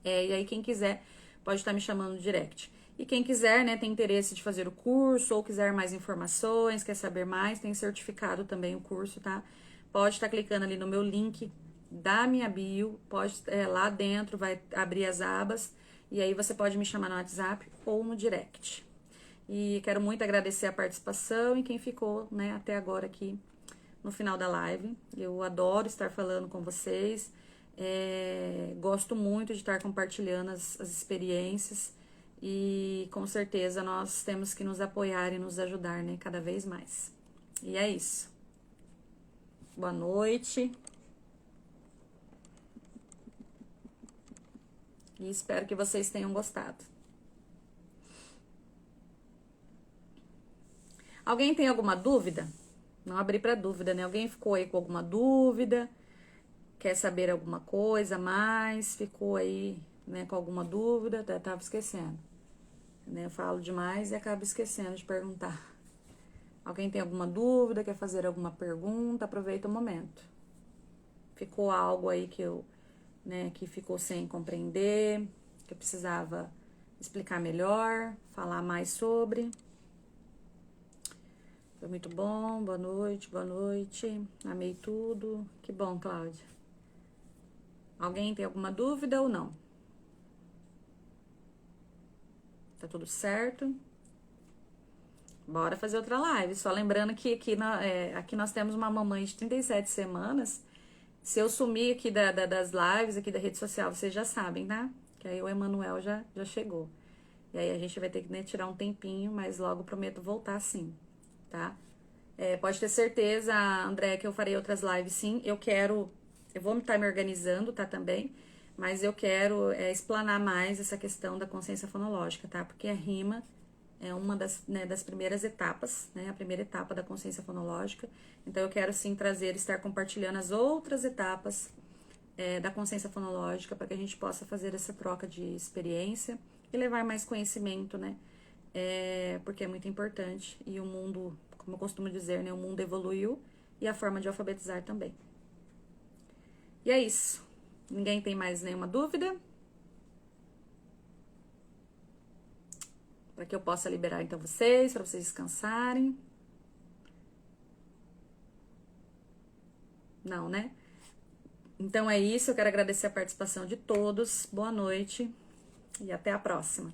S1: E aí quem quiser pode estar me chamando no direct. E quem quiser, né, tem interesse de fazer o curso ou quiser mais informações, quer saber mais, tem certificado também o curso, tá? Pode estar clicando ali no meu link da minha bio, pode lá dentro vai abrir as abas e aí você pode me chamar no WhatsApp ou no direct. E quero muito agradecer a participação e quem ficou, né, até agora aqui no final da live. Eu adoro estar falando com vocês. Gosto muito de estar compartilhando as experiências e com certeza nós temos que nos apoiar e nos ajudar, né, cada vez mais. E é isso. Boa noite. E espero que vocês tenham gostado. Alguém tem alguma dúvida? Não abri para dúvida, né? Alguém ficou aí com alguma dúvida? Quer saber alguma coisa a mais? Ficou aí, né, com alguma dúvida? Tava esquecendo. Né? Eu falo demais e acabo esquecendo de perguntar. Alguém tem alguma dúvida? Quer fazer alguma pergunta? Aproveita o momento. Ficou algo aí que que ficou sem compreender, que eu precisava explicar melhor, falar mais sobre. Foi muito bom, boa noite, boa noite. Amei tudo. Que bom, Cláudia. Alguém tem alguma dúvida ou não? Tá tudo certo? Bora fazer outra live. Só lembrando que aqui nós temos uma mamãe de 37 semanas. Se eu sumir aqui das lives, aqui da rede social, vocês já sabem, tá? Que aí o Emanuel já chegou. E aí a gente vai ter que, né, tirar um tempinho, mas logo prometo voltar sim, tá? Pode ter certeza, André, que eu farei outras lives sim. Eu vou estar me organizando, tá, também. Mas eu quero explanar mais essa questão da consciência fonológica, tá? Porque a rima é uma das primeiras etapas, né? A primeira etapa da consciência fonológica. Então eu quero sim estar compartilhando as outras etapas da consciência fonológica para que a gente possa fazer essa troca de experiência e levar mais conhecimento, né? Porque é muito importante e o mundo, como eu costumo dizer, né? O mundo evoluiu e a forma de alfabetizar também. E é isso. Ninguém tem mais nenhuma dúvida? Para que eu possa liberar então vocês, para vocês descansarem. Não, né? Então é isso, eu quero agradecer a participação de todos. Boa noite e até a próxima.